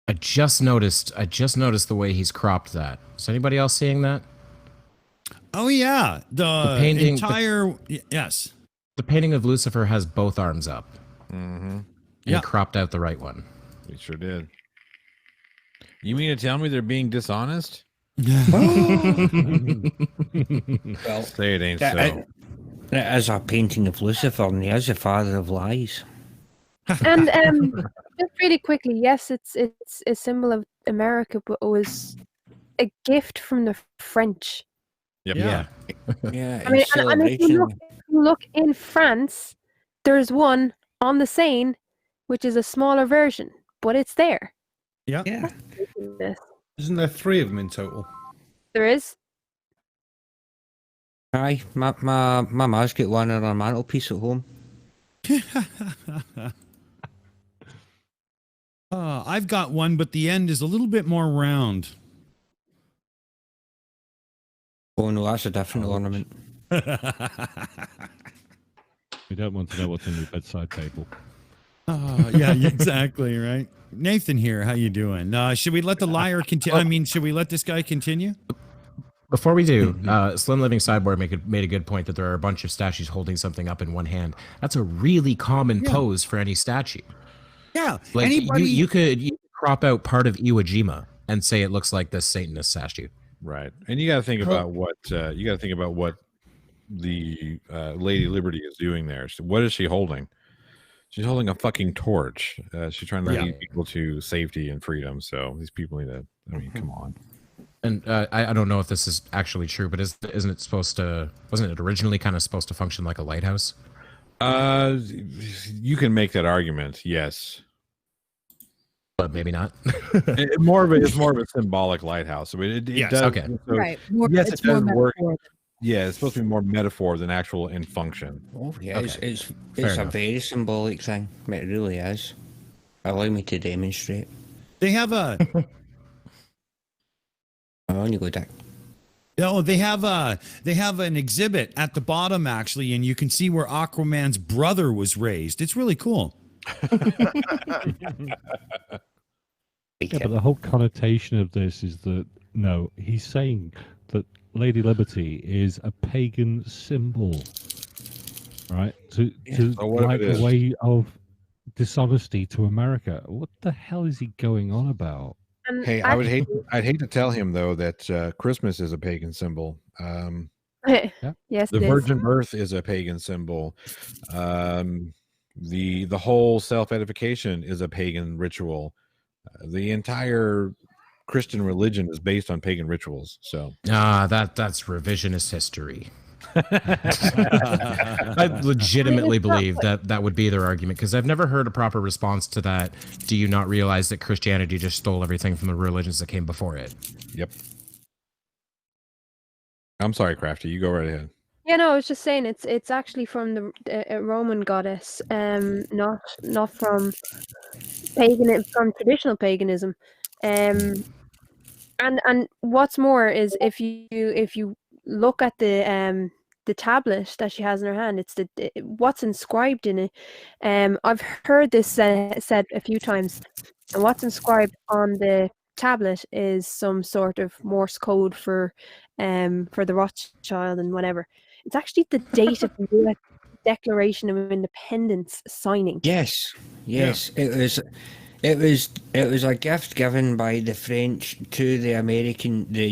I just noticed the way he's cropped that. Is anybody else seeing that? Oh yeah, the painting- entire yes. The painting of Lucifer has both arms up. Mm-hmm. Yeah, cropped out the right one. He sure did. You mean to tell me they're being dishonest? Well, say it ain't so. That is a painting of Lucifer, and he is the father of lies. And just really quickly, yes, it's a symbol of America, but it was a gift from the French. Yep. Yeah. Yeah. I mean, and if you look in France, there's one on the Seine, which is a smaller version, but it's there. Yeah. Yeah. Isn't there 3 of them in total? There is. Aye, my ma's got one on her mantelpiece at home. I've got one, but the end is a little bit more round. Oh no, that's a different ornament. We don't want to know what's on your bedside table. Yeah, exactly, right. Nathan here, how you doing? Should we let the liar continue? I mean, should we let this guy continue? Before we do, Slim Living Cyborg made a good point that there are a bunch of statues holding something up in one hand. That's a really common pose for any statue. Yeah, like anybody... you could crop out part of Iwo Jima and say it looks like this Satanist statue. Right, and you got to think about what the Lady Liberty is doing there. So what is she holding? She's holding a fucking torch. She's trying to lead people to safety and freedom. So these people need to. I mean, come on. And I don't know if this is actually true, but isn't it supposed to? Wasn't it originally kind of supposed to function like a lighthouse? You can make that argument, yes, but maybe not. It's more of a symbolic lighthouse. I mean, it does. Okay. So, Right. Yes, it does work. metaphor. Yeah, it's supposed to be more metaphor than actual in function. Oh yeah, Okay. it's Fair a enough. very symbolic thing. It really is. Allow me to demonstrate. They have a... On you go, Dick. No, they have an exhibit at the bottom actually, and you can see where Aquaman's brother was raised. It's really cool. Yeah, but the whole connotation of this is that no, he's saying that Lady Liberty is a pagan symbol, right? To So what if like it a is? way of dishonesty to America. What the hell is he going on about? And Hey, I'd hate to tell him though that Christmas is a pagan symbol. Yes, The it is. virgin birth is a pagan symbol. The whole self edification is a pagan ritual. The entire Christian religion is based on pagan rituals. So that's revisionist history. I legitimately believe that would be their argument, because I've never heard a proper response to that. Do you not realize that Christianity just stole everything from the religions that came before it? Yep. I'm sorry, Krafty. You go right ahead. Yeah, no, I was just saying it's actually from the Roman goddess, not from from traditional paganism, and what's more is if you look at the tablet that she has in her hand, it's what's inscribed in it. I've heard this said a few times, and what's inscribed on the tablet is some sort of Morse code for the Rothschild and whatever. It's actually the date of the US Declaration of Independence signing. Yes. It was a gift given by the French to the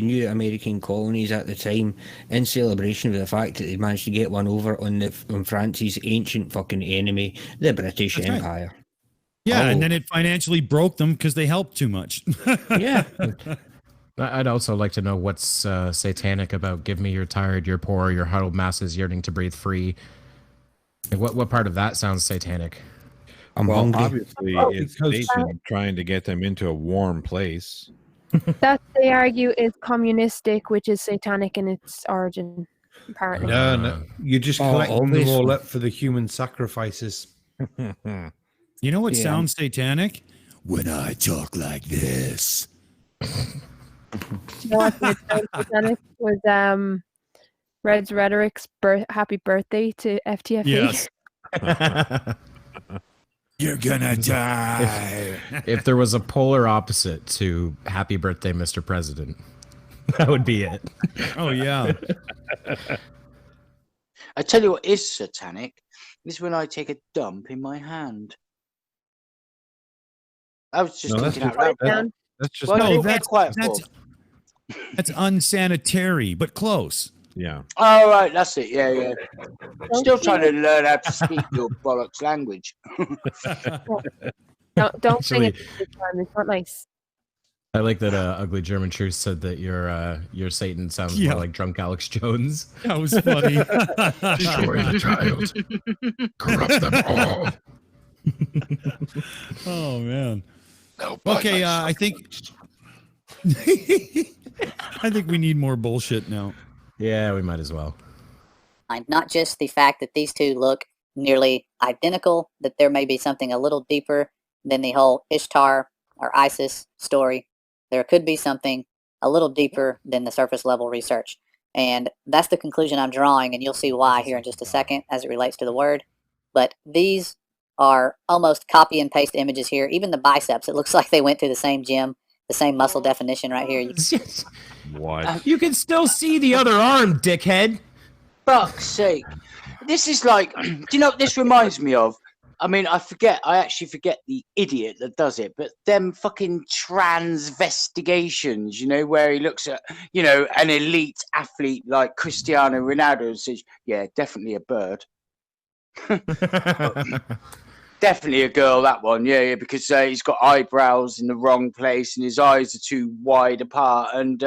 new American colonies at the time, in celebration of the fact that they managed to get one over on France's ancient fucking enemy, the British That's right. Empire. Yeah, Oh. and then it financially broke them because they helped too much. Yeah. I'd also like to know what's satanic about "Give me your tired, your poor, your huddled masses yearning to breathe free." Like, what part of that sounds satanic? Well, obviously, it's Satan trying to get them into a warm place. That they argue is communistic, which is satanic in its origin, apparently. No. You're just collecting them all up for the human sacrifices. You know what sounds satanic? When I talk like this. You know what sounds satanic was Red's Rhetoric's happy birthday to FTFE. Yes. You're gonna die. If there was a polar opposite to "Happy Birthday, Mr. President." That would be it. Oh yeah. I tell you what is satanic is when I take a dump in my hand. I was just thinking out loud. That's just Well, no, keep that quiet for? that's unsanitary, but close. Yeah. Oh, right, that's it. Yeah, yeah. Still trying to learn how to speak your bollocks language. Don't sing it this time. It's not nice. I like that Ugly German Truth said that your Satan sounds more like drunk Alex Jones. That was funny. Destroy the child. Corrupt them all. Oh man. Okay, I think I think we need more bullshit now. Yeah, we might as well. Not just the fact that these two look nearly identical, that there may be something a little deeper than the whole Ishtar or Isis story. There could be something a little deeper than the surface level research. And that's the conclusion I'm drawing, and you'll see why here in just a second as it relates to the word. But these are almost copy and paste images here. Even the biceps, it looks like they went to the same gym, the same muscle definition right here. What? You can still see the other arm, dickhead. Fuck's sake. This is like, do you know what this reminds me of? I mean, I actually forget the idiot that does it, but them fucking transvestigations, you know, where he looks at, you know, an elite athlete like Cristiano Ronaldo and says, yeah, definitely a bird. Definitely a girl, that one, yeah, because he's got eyebrows in the wrong place and his eyes are too wide apart and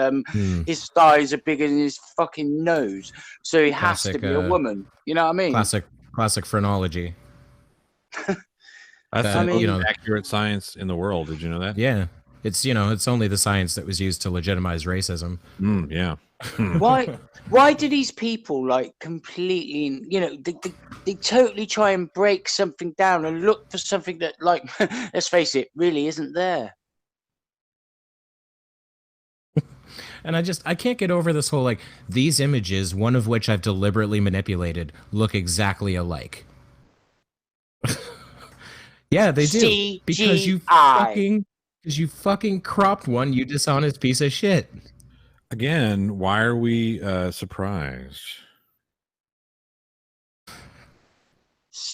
his thighs are bigger than his fucking nose, so he has to be a woman. You know what I mean? Classic phrenology. That's the most accurate science in the world. Did you know that? Yeah, it's it's only the science that was used to legitimize racism. Yeah. Why do these people like completely, they totally try and break something down and look for something that, like, let's face it, really isn't there? And I can't get over this whole, like, these images, one of which I've deliberately manipulated, look exactly alike. Yeah, they do. Because you fucking cropped one, you dishonest piece of shit. Again, why are we surprised?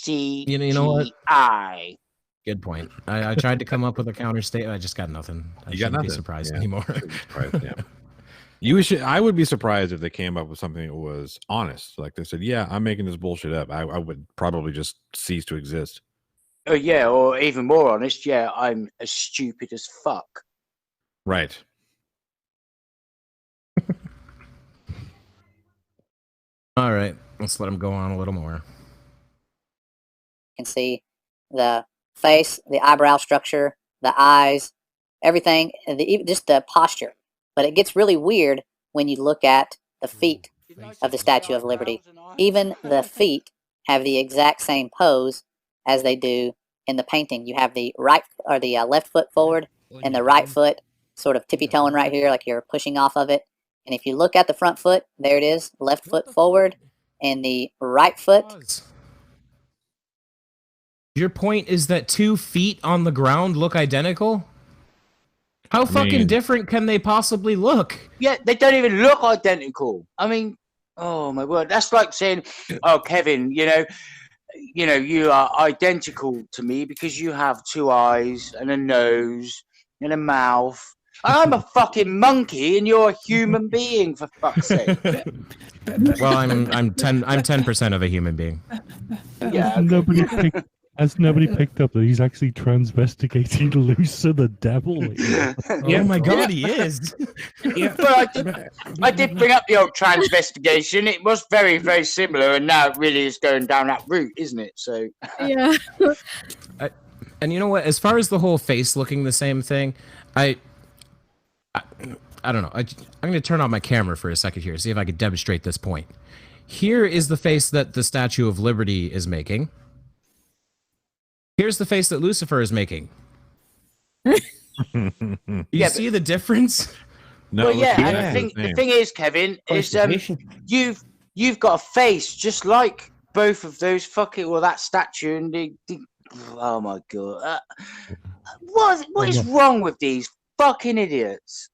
You know what? CGI. Good point. I tried to come up with a counter statement. I just got nothing. I shouldn't be surprised anymore. I would be surprised if they came up with something that was honest. Like they said, yeah, I'm making this bullshit up. I would probably just cease to exist. Oh, yeah, or even more honest, yeah, I'm as stupid as fuck. Right. All right, let's let him go on a little more. You can see the face, the eyebrow structure, the eyes, everything, and just the posture. But it gets really weird when you look at the feet of the Statue of Liberty. Even the feet have the exact same pose as they do in the painting. You have the right or the left foot forward and the right foot sort of tippy-toeing right here, like you're pushing off of it. And if you look at the front foot, there it is, left foot forward, and the right foot. Your point is that 2 feet on the ground look identical? How fucking different can they possibly look? Yeah, they don't even look identical. I mean, oh my word, that's like saying, "Oh, Kevin, you are identical to me because you have 2 eyes and a nose and a mouth. I'm a fucking monkey and you're a human being, for fuck's sake." Well, I'm 10% of a human being. Yeah. Has nobody picked up that he's actually transvestigating Lucifer the devil? Oh my god, he is. Yeah. Well, I did bring up the old transvestigation. It was very, very similar, and now it really is going down that route, isn't it? So yeah. And you know what? As far as the whole face looking the same thing, I don't know. I'm going to turn on my camera for a second here, see if I can demonstrate this point. Here is the face that the Statue of Liberty is making. Here's the face that Lucifer is making. You see the difference? No. Well, yeah. And the thing is, Kevin, is you've got a face just like both of those that statue and the oh my god, what is wrong with these fucking idiots?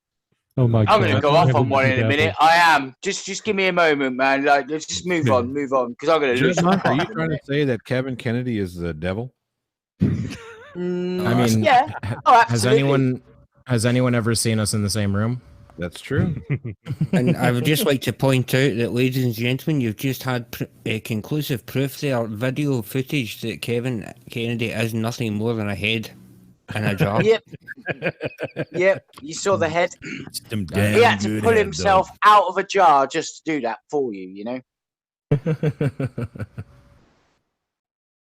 Oh my I'm going to God, go off on Kevin's one the in a devil. minute. I am. Just give me a moment, man. Like, let's just move on, because I'm going to lose. Jutmonk, are you trying to say that Kevin Kennedy is the devil? I mean, yeah. has anyone ever seen us in the same room? That's true. And I would just like to point out that, ladies and gentlemen, you've just had conclusive proof there, video footage that Kevin Kennedy is nothing more than a head and a jaw. Yep. You saw the head. He had to pull himself out of a jar just to do that for you, you know?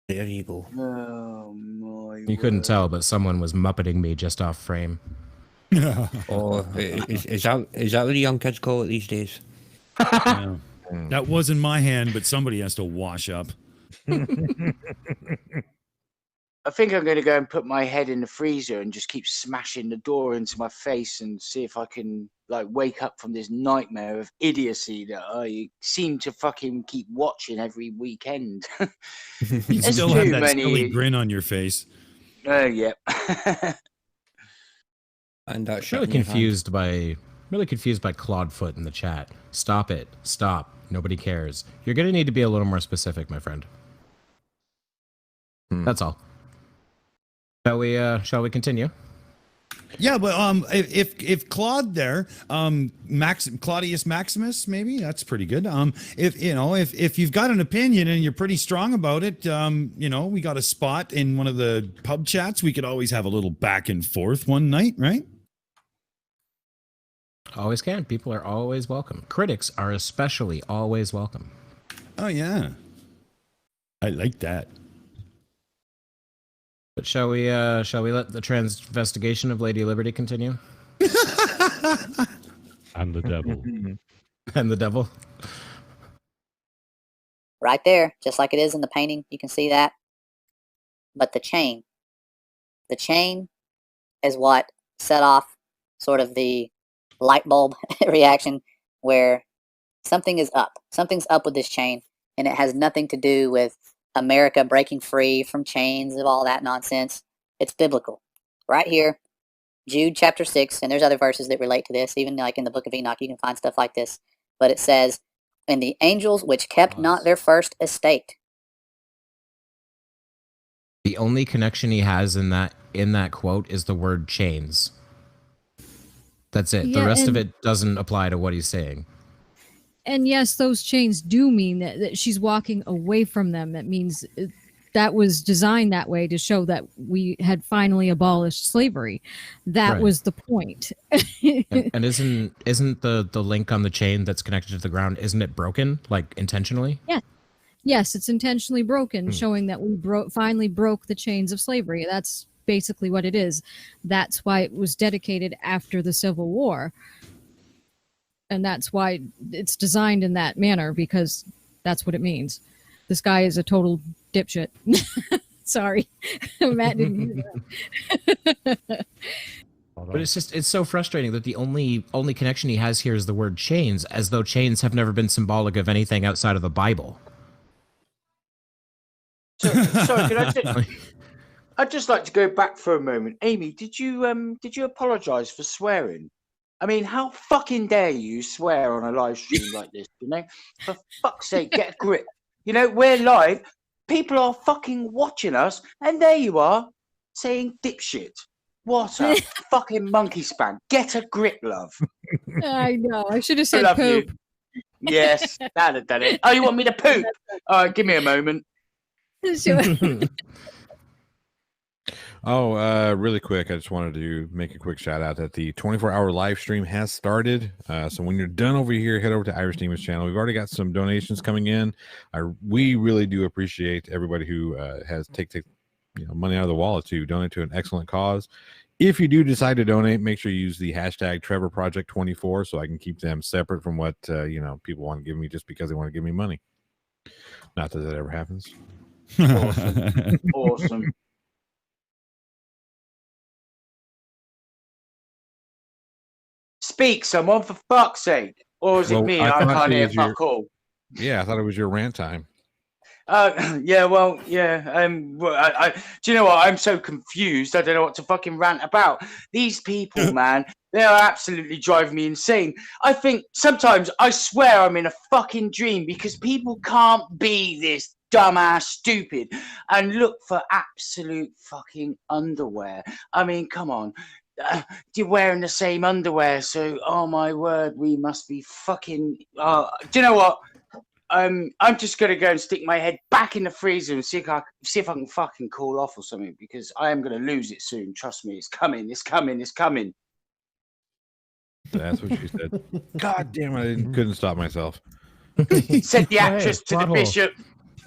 There you go. Oh, my You couldn't tell, but someone was muppeting me just off frame. Oh, is that what the young kids call it these days? Yeah. That wasn't my hand, but somebody has to wash up. I think I'm going to go and put my head in the freezer and just keep smashing the door into my face and see if I can, like, wake up from this nightmare of idiocy that I seem to fucking keep watching every weekend. You still have that silly grin on your face. Oh, yeah. And that's really confused by Claudefoot in the chat. Stop it. Stop. Nobody cares. You're going to need to be a little more specific, my friend. That's all. Shall we continue? Yeah, but if Claude there, Claudius Maximus, maybe that's pretty good. If you've got an opinion and you're pretty strong about it, we got a spot in one of the pub chats. We could always have a little back and forth one night, right? Always can. People are always welcome. Critics are especially always welcome. Oh yeah, I like that. But shall we let the transvestigation of Lady Liberty continue? And the devil. And the devil. Right there, just like it is in the painting, you can see that. But the chain is what set off sort of the light bulb reaction where something's up with this chain, and it has nothing to do with America breaking free from chains of all that nonsense. It's biblical. Right here, Jude chapter 6, and there's other verses that relate to this, even like in the book of Enoch, you can find stuff like this. But it says, and the angels which kept not their first estate. The only connection he has in that quote is the word chains. That's it. Yeah, the rest of it doesn't apply to what he's saying. And yes, those chains do mean that she's walking away from them. That means that was designed that way to show that we had finally abolished slavery. That Right. was the point. and isn't the link on the chain that's connected to the ground, isn't it broken, like intentionally? Yeah. Yes, it's intentionally broken, showing that we finally broke the chains of slavery. That's basically what it is. That's why it was dedicated after the Civil War. And that's why it's designed in that manner, because that's what it means. This guy is a total dipshit. Sorry. Matt didn't hear that. But it's so frustrating that the only connection he has here is the word chains, as though chains have never been symbolic of anything outside of the Bible. Sorry, I'd just like to go back for a moment. Aimee, did you apologize for swearing? I mean, how fucking dare you swear on a live stream like this, you know? For fuck's sake, get a grip. You know, we're live, people are fucking watching us, and there you are, saying dipshit. What a fucking monkey span. Get a grip, love. I know. I should have I said love poop. you. Yes, that'd have done it. Oh, you want me to poop? All right, give me a moment. Sure. Really quick, I just wanted to make a quick shout out that the 24-hour live stream has started. So when you're done over here, head over to Irish Demon's channel. We've already got some donations coming in. We really do appreciate everybody who has taken money out of the wallet to donate to an excellent cause. If you do decide to donate, make sure you use the hashtag TrevorProject24 so I can keep them separate from what people want to give me just because they want to give me money. Not that ever happens. Awesome. Speak, someone, for fuck's sake. Or is it me? I can't hear fuck all. Yeah, I thought it was your rant time. Yeah, well, yeah. Do you know what? I'm so confused. I don't know what to fucking rant about. These people, man, They are absolutely driving me insane. I think sometimes I swear I'm in a fucking dream because people can't be this dumbass stupid and look for absolute fucking underwear. I mean, come on. You're wearing the same underwear, so oh my word, we must be fucking. Do you know what? I'm just gonna go and stick my head back in the freezer and see if I can fucking cool off or something, because I am gonna lose it soon. Trust me, it's coming. It's coming. It's coming. That's what she said. God damn it! I couldn't stop myself. Said the actress to the bishop.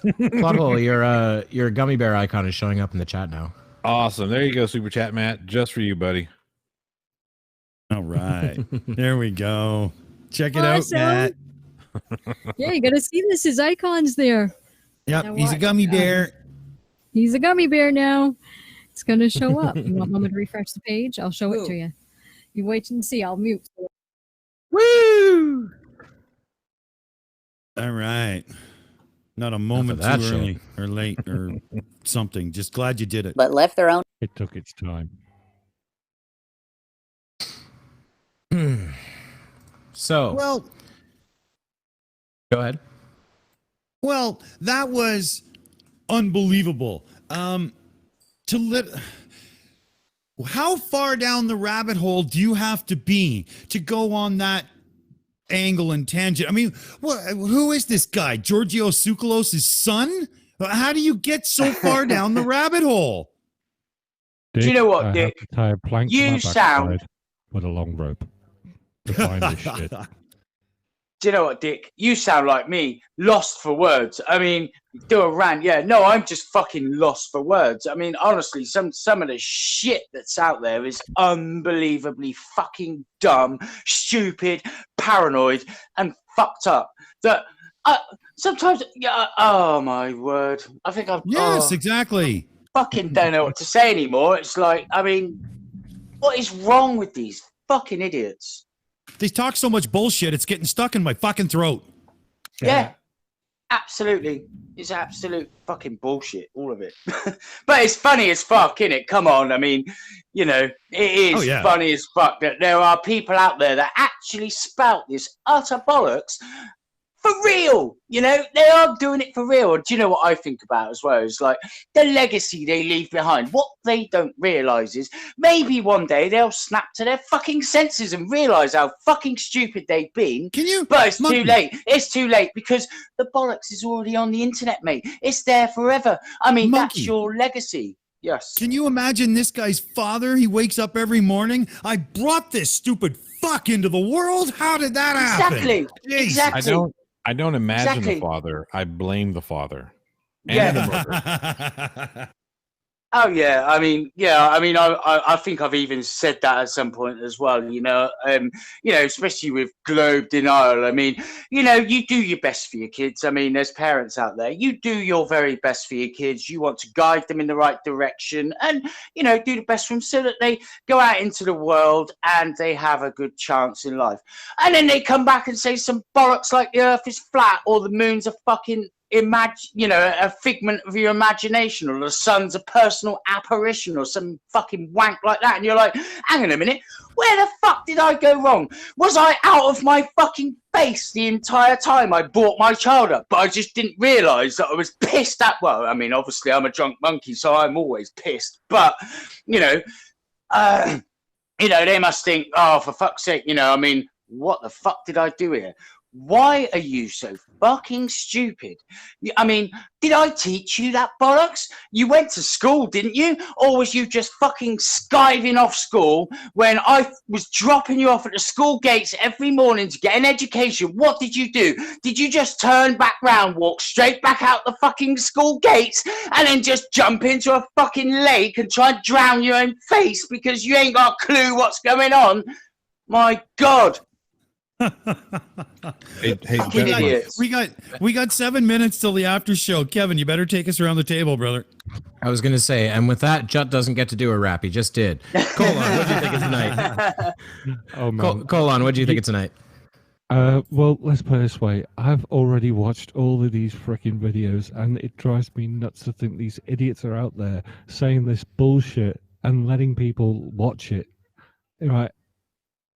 Plothole, your gummy bear icon is showing up in the chat now. Awesome. There you go, Super Chat Matt. Just for you, buddy. All right. There we go. Check it Awesome. out, Matt. Yeah, you gotta see this. His icon's there. Yep, Now he's a watch. gummy bear. He's a gummy bear now. It's gonna show up. You want me to refresh the page? I'll show it to you. You wait and see. I'll mute. Woo! All right. Not a moment too that shit. early or late or something. Just glad you did it. But left their own. It took its time. So, Well, go ahead. well, that was unbelievable. How far down the rabbit hole do you have to be to go on that angle and tangent? I mean, who is this guy? Giorgio Tsoukalos' son? How do you get so far down the rabbit hole? Do you know what, I had Dick? to tie a plank to You my sound- backside with a long rope to find this shit. Do you know what, Dick? You sound like me, lost for words. I mean, do a rant. Yeah, no, I'm just fucking lost for words. I mean, honestly, some of the shit that's out there is unbelievably fucking dumb, stupid, paranoid, and fucked up. That sometimes, yeah. Oh my word! I think I've Exactly. fucking don't know what to say anymore. It's like, I mean, what is wrong with these fucking idiots? They talk so much bullshit, it's getting stuck in my fucking throat. Yeah, absolutely. It's absolute fucking bullshit, all of it. But it's funny as fuck, innit? Come on, I mean, you know, it is funny as fuck that there are people out there that actually spout this utter bollocks for real. You know, they are doing it for real. And do you know what I think about as well? It's like the legacy they leave behind. What they don't realise is maybe one day they'll snap to their fucking senses and realise how fucking stupid they've been. Can you? But it's too late. It's too late because the bollocks is already on the internet, mate. It's there forever. I mean, that's your legacy. Yes. Can you imagine this guy's father? He wakes up every morning. I brought this stupid fuck into the world. How did that happen? Exactly. Jeez. Exactly. I don't imagine Exactly. the father. I blame the father. And Yeah. the mother. Oh yeah, I mean, I think I've even said that at some point as well. You know, especially with globe denial. I mean, you know, you do your best for your kids. I mean, there's parents out there. You do your very best for your kids. You want to guide them in the right direction, and you know, do the best for them so that they go out into the world and they have a good chance in life. And then they come back and say some bollocks like the Earth is flat or the moon's a fucking a figment of your imagination, or the sun's a personal apparition, or some fucking wank like that, and you're like, hang on a minute, where the fuck did I go wrong? Was I out of my fucking face the entire time I brought my child up, but I just didn't realise that I was pissed at? Well, I mean, obviously I'm a drunk monkey, so I'm always pissed, but they must think, oh, for fuck's sake, I mean, what the fuck did I do here? Why are you so fucking stupid? I mean, did I teach you that bollocks? You went to school, didn't you? Or was you just fucking skiving off school when I was dropping you off at the school gates every morning to get an education? What did you do? Did you just turn back round, walk straight back out the fucking school gates, and then just jump into a fucking lake and try and drown your own face because you ain't got a clue what's going on? My God. Hey, we got 7 minutes till the after show. Kevin, you better take us around the table, brother. I was gonna say, and with that, Jut doesn't get to do a rap. He just did. Colon, what do you think of tonight? Oh man. Colon, what do you think of tonight? Well, let's put it this way. I've already watched all of these freaking videos, and it drives me nuts to think these idiots are out there saying this bullshit and letting people watch it. Right?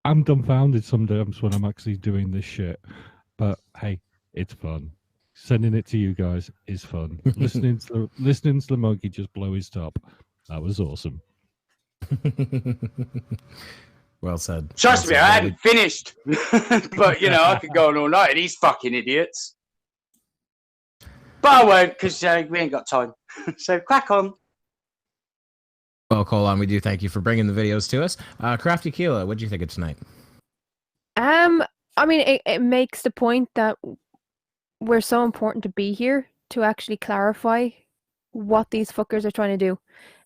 I'm dumbfounded sometimes when I'm actually doing this shit. But hey, it's fun. Sending it to you guys is fun. listening to the monkey just blow his top. That was awesome. Well said. Trust Well me, said, I buddy. hadn't finished. But, you know, I could go on all night. These fucking idiots. But I won't, because we ain't got time. So crack on. Well, Colon, we do thank you for bringing the videos to us. Krafty Keelah, what do you think of tonight? I mean, it makes the point that we're so important to be here to actually clarify what these fuckers are trying to do.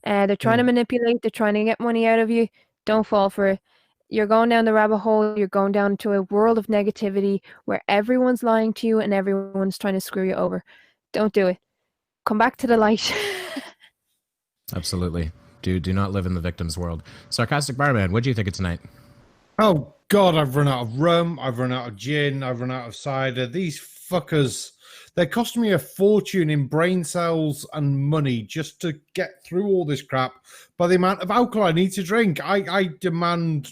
They're trying to manipulate, they're trying to get money out of you. Don't fall for it. You're going down the rabbit hole, you're going down to a world of negativity where everyone's lying to you and everyone's trying to screw you over. Don't do it. Come back to the light. Absolutely. Do not live in the victim's world. Sarcastic Barman, what do you think of tonight? Oh, God, I've run out of rum. I've run out of gin. I've run out of cider. These fuckers, they're costing me a fortune in brain cells and money just to get through all this crap by the amount of alcohol I need to drink. I demand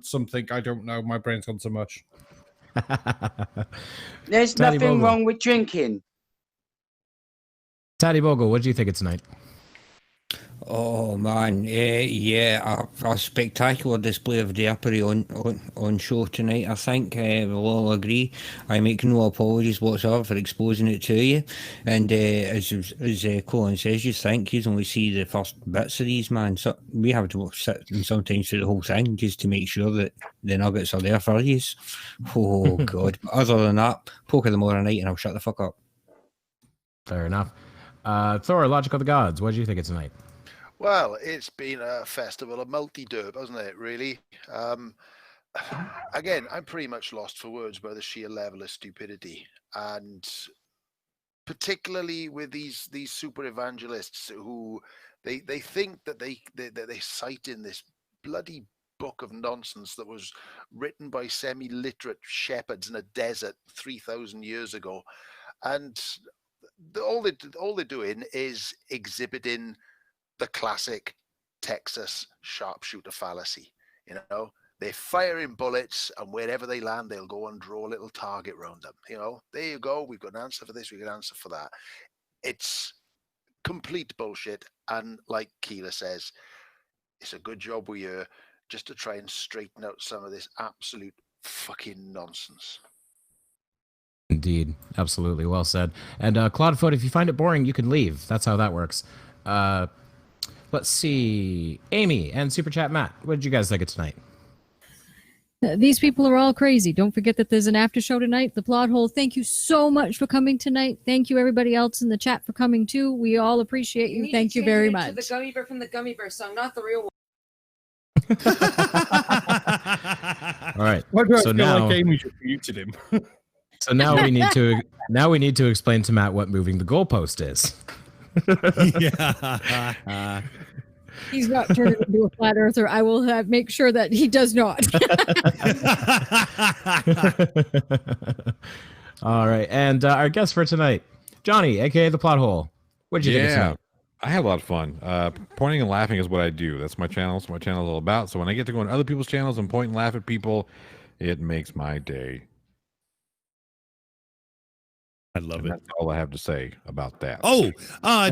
something. I don't know. My brain's gone so much. There's nothing Tattie-Bogle. wrong with drinking. Tattie-Bogle, what do you think of tonight? Oh man, yeah, a spectacular display of Diapery on show tonight. I think we'll all agree. I make no apologies whatsoever for exposing it to you. And as Colin says, you think you only see the first bits of these, man. So we have to sit and sometimes through the whole thing just to make sure that the nuggets are there for you. Oh God! But other than that, poke of them all night, and I'll shut the fuck up. Fair enough. Thor, Logic of the Gods, what do you think of tonight? Well, it's been a festival of multi-derp, hasn't it, really? Again, I'm pretty much lost for words by the sheer level of stupidity. And particularly with these super evangelists who they think that they cite in this bloody book of nonsense that was written by semi-literate shepherds in a desert 3,000 years ago. And all they're doing is exhibiting the classic Texas sharpshooter fallacy. You know, they're firing bullets, and wherever they land, they'll go and draw a little target around them. You know, there you go. We've got an answer for this. We've got an answer for that. It's complete bullshit. And like Keelah says, it's a good job we're here just to try and straighten out some of this absolute fucking nonsense. Indeed. Absolutely. Well said. And Claudefoot, if you find it boring, you can leave. That's how that works. Let's see. Aimee and Super Chat Matt, what did you guys think of tonight? These people are all crazy. Don't forget that there's an after show tonight. The Plot Hole, thank you so much for coming tonight. Thank you, everybody else in the chat, for coming too. We all appreciate you. Thank you very much. The Gummy Bear from the Gummy Bear song, not the real one. All right. Why do I So feel now, like Aimee just muted him? so now we need to explain to Matt what moving the goalpost is. Yeah. He's not turning into a flat earther. I will make sure that he does not. All right. And our guest for tonight, Johnny, aka the Plot Hole. What'd you think of tonight? I had a lot of fun. Pointing and laughing is what I do. That's my channel. That's what my channel is all about. So when I get to go on other people's channels and point and laugh at people, it makes my day. I love it. That's all I have to say about that. Oh,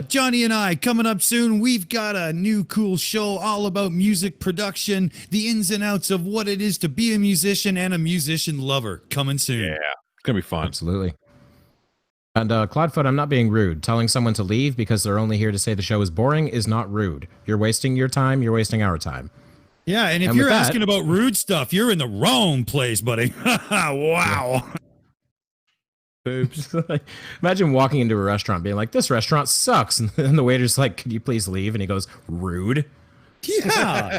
Johnny and I coming up soon. We've got a new cool show all about music production, the ins and outs of what it is to be a musician and a musician lover. Coming soon. Yeah, it's gonna be fun. Absolutely. And Claudefoot, I'm not being rude. Telling someone to leave because they're only here to say the show is boring is not rude. You're wasting your time. You're wasting our time. Yeah, and if And you're with that- asking about rude stuff, you're in the wrong place, buddy. Wow. Oops. Imagine walking into a restaurant being like, this restaurant sucks. And then the waiter's like, could you please leave? And he goes, rude. Yeah.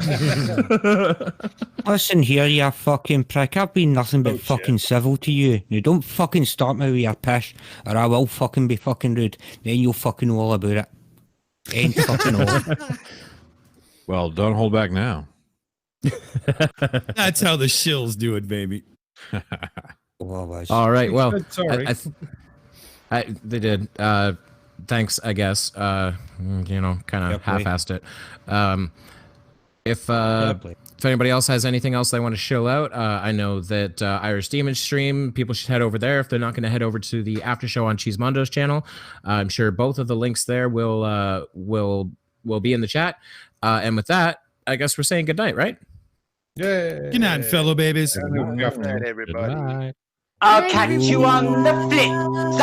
Listen here, you fucking prick. I've been nothing but fucking civil to you. You don't fucking start me with your pish, or I will fucking be fucking rude. Then you'll fucking know all about it. Ain't fucking all. Well, don't hold back now. That's how the shills do it, baby. All right. Well, Sorry. they did. Thanks, I guess. Kind of half-assed it. if anybody else has anything else they want to show out, I know that Irish Demon stream, people should head over there if they're not going to head over to the after show on Cheesemondo's channel. I'm sure both of the links there will be in the chat. And with that, I guess we're saying good night, right? Yeah. Good night, fellow babies. Good night, everybody. I'll catch you on the flip